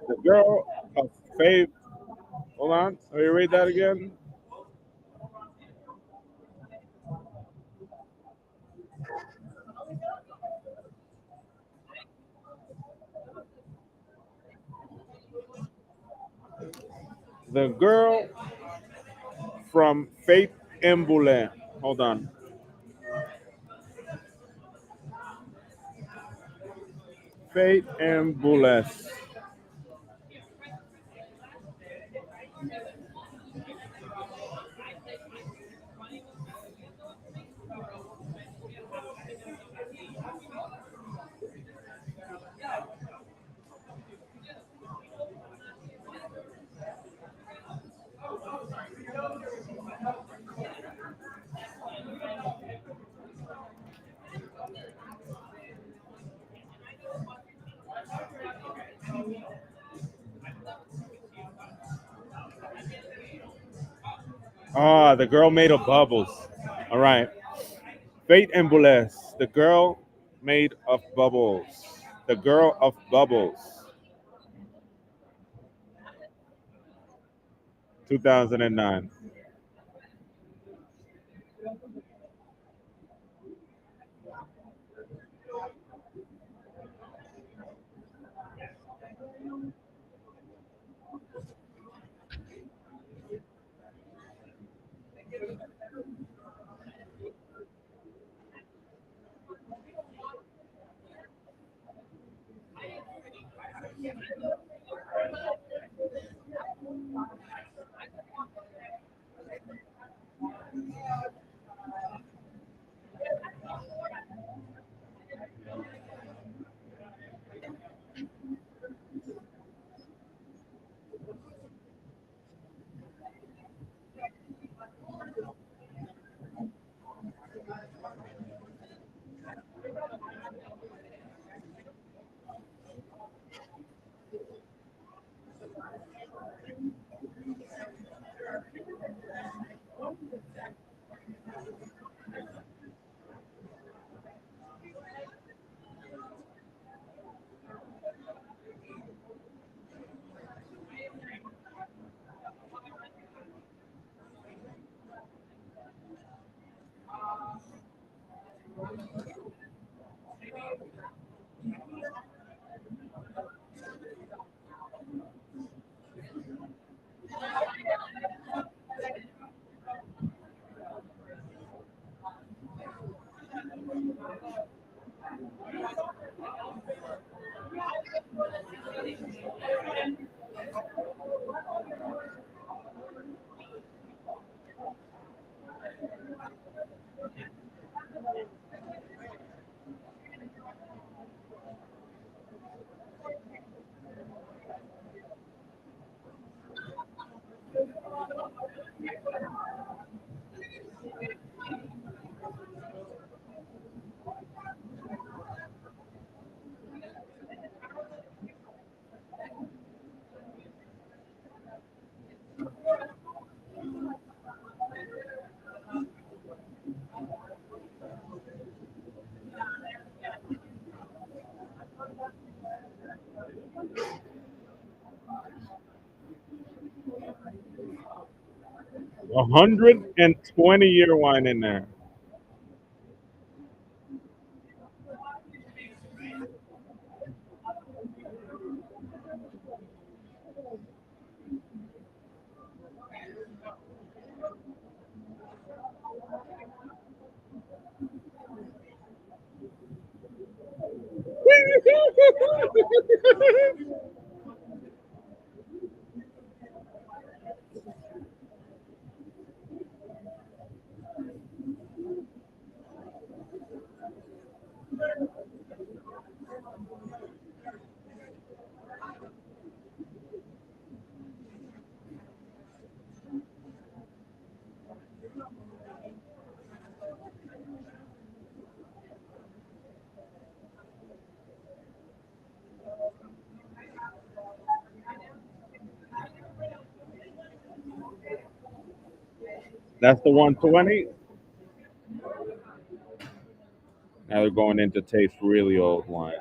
The girl of Faith. Hold on. Let me read that again. The girl from Faith and Boulay. Hold on. Faith and Boulay. Ah, the girl made of bubbles. All right. Fate and Boulez. The girl made of bubbles. The girl of bubbles. 2009. 120-year wine in there. That's the 120. Now they're going in to taste really old wine.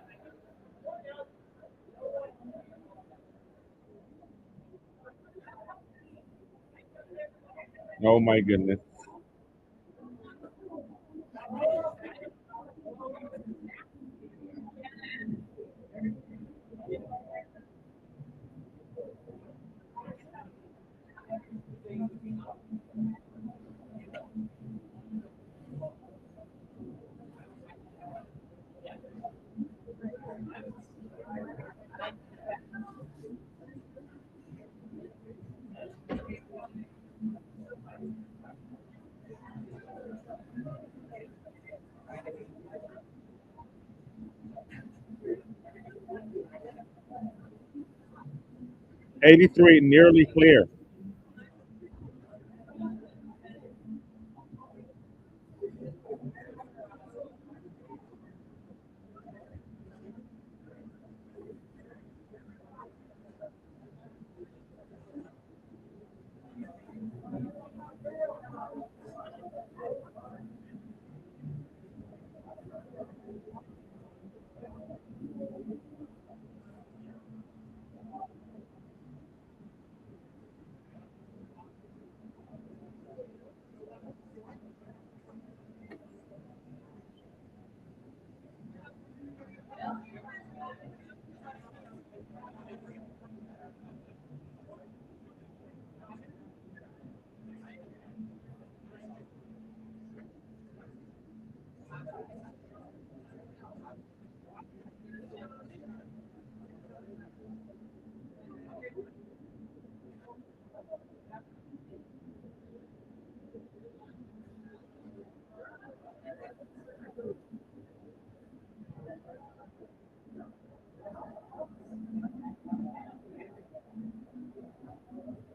Oh my goodness. 83, nearly clear.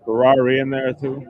'Ferrari in there too.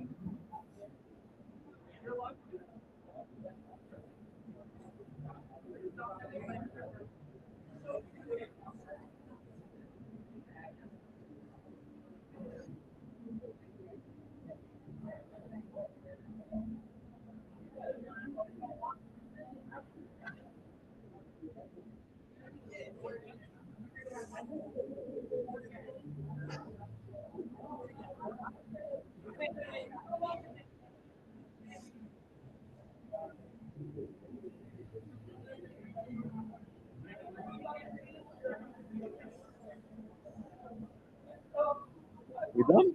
We done?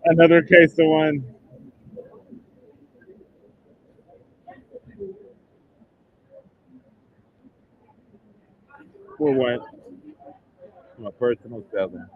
Another case of one. personal seller.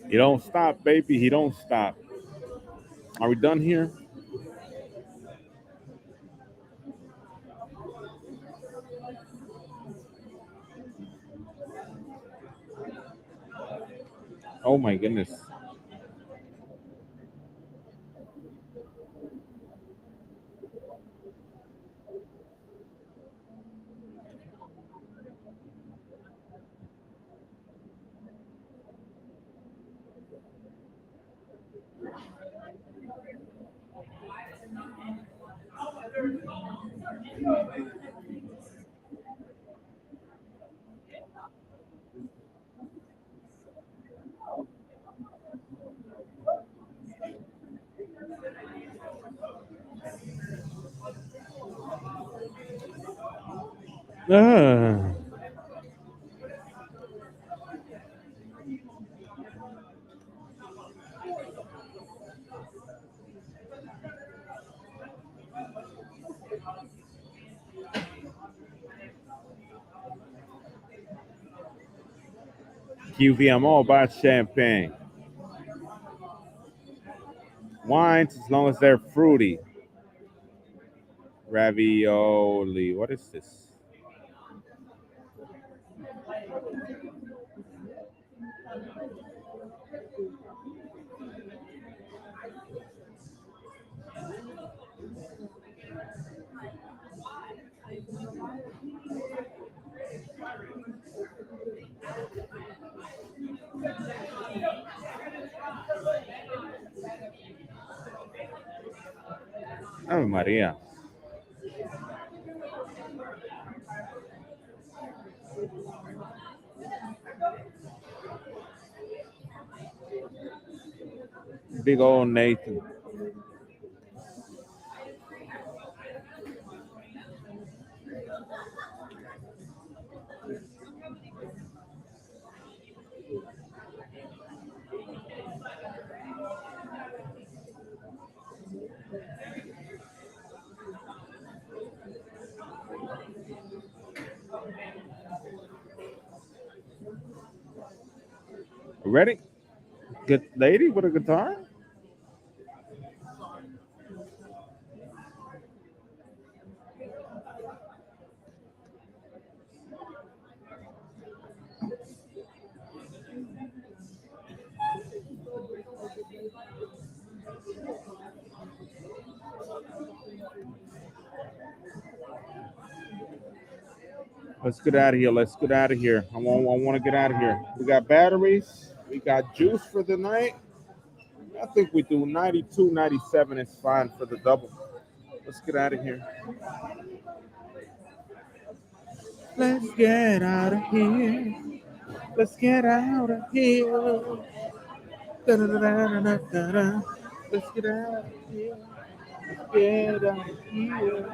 He don't stop, baby. He don't stop. Are we done here? Oh my goodness. Ah. QV, I'm all about champagne. Wines, as long as they're fruity. Ravioli. What is this? Oh, Maria. Big old Nathan. Ready? Good lady with a guitar? Let's get out of here. Let's get out of here. I want to get out of here. We got batteries. We got juice for the night. I think we do 92, 97 is fine for the double. Let's get out of here. Let's get out of here. Let's get out of here. Da-da-da-da-da-da-da. Let's get out of here. Get out of here.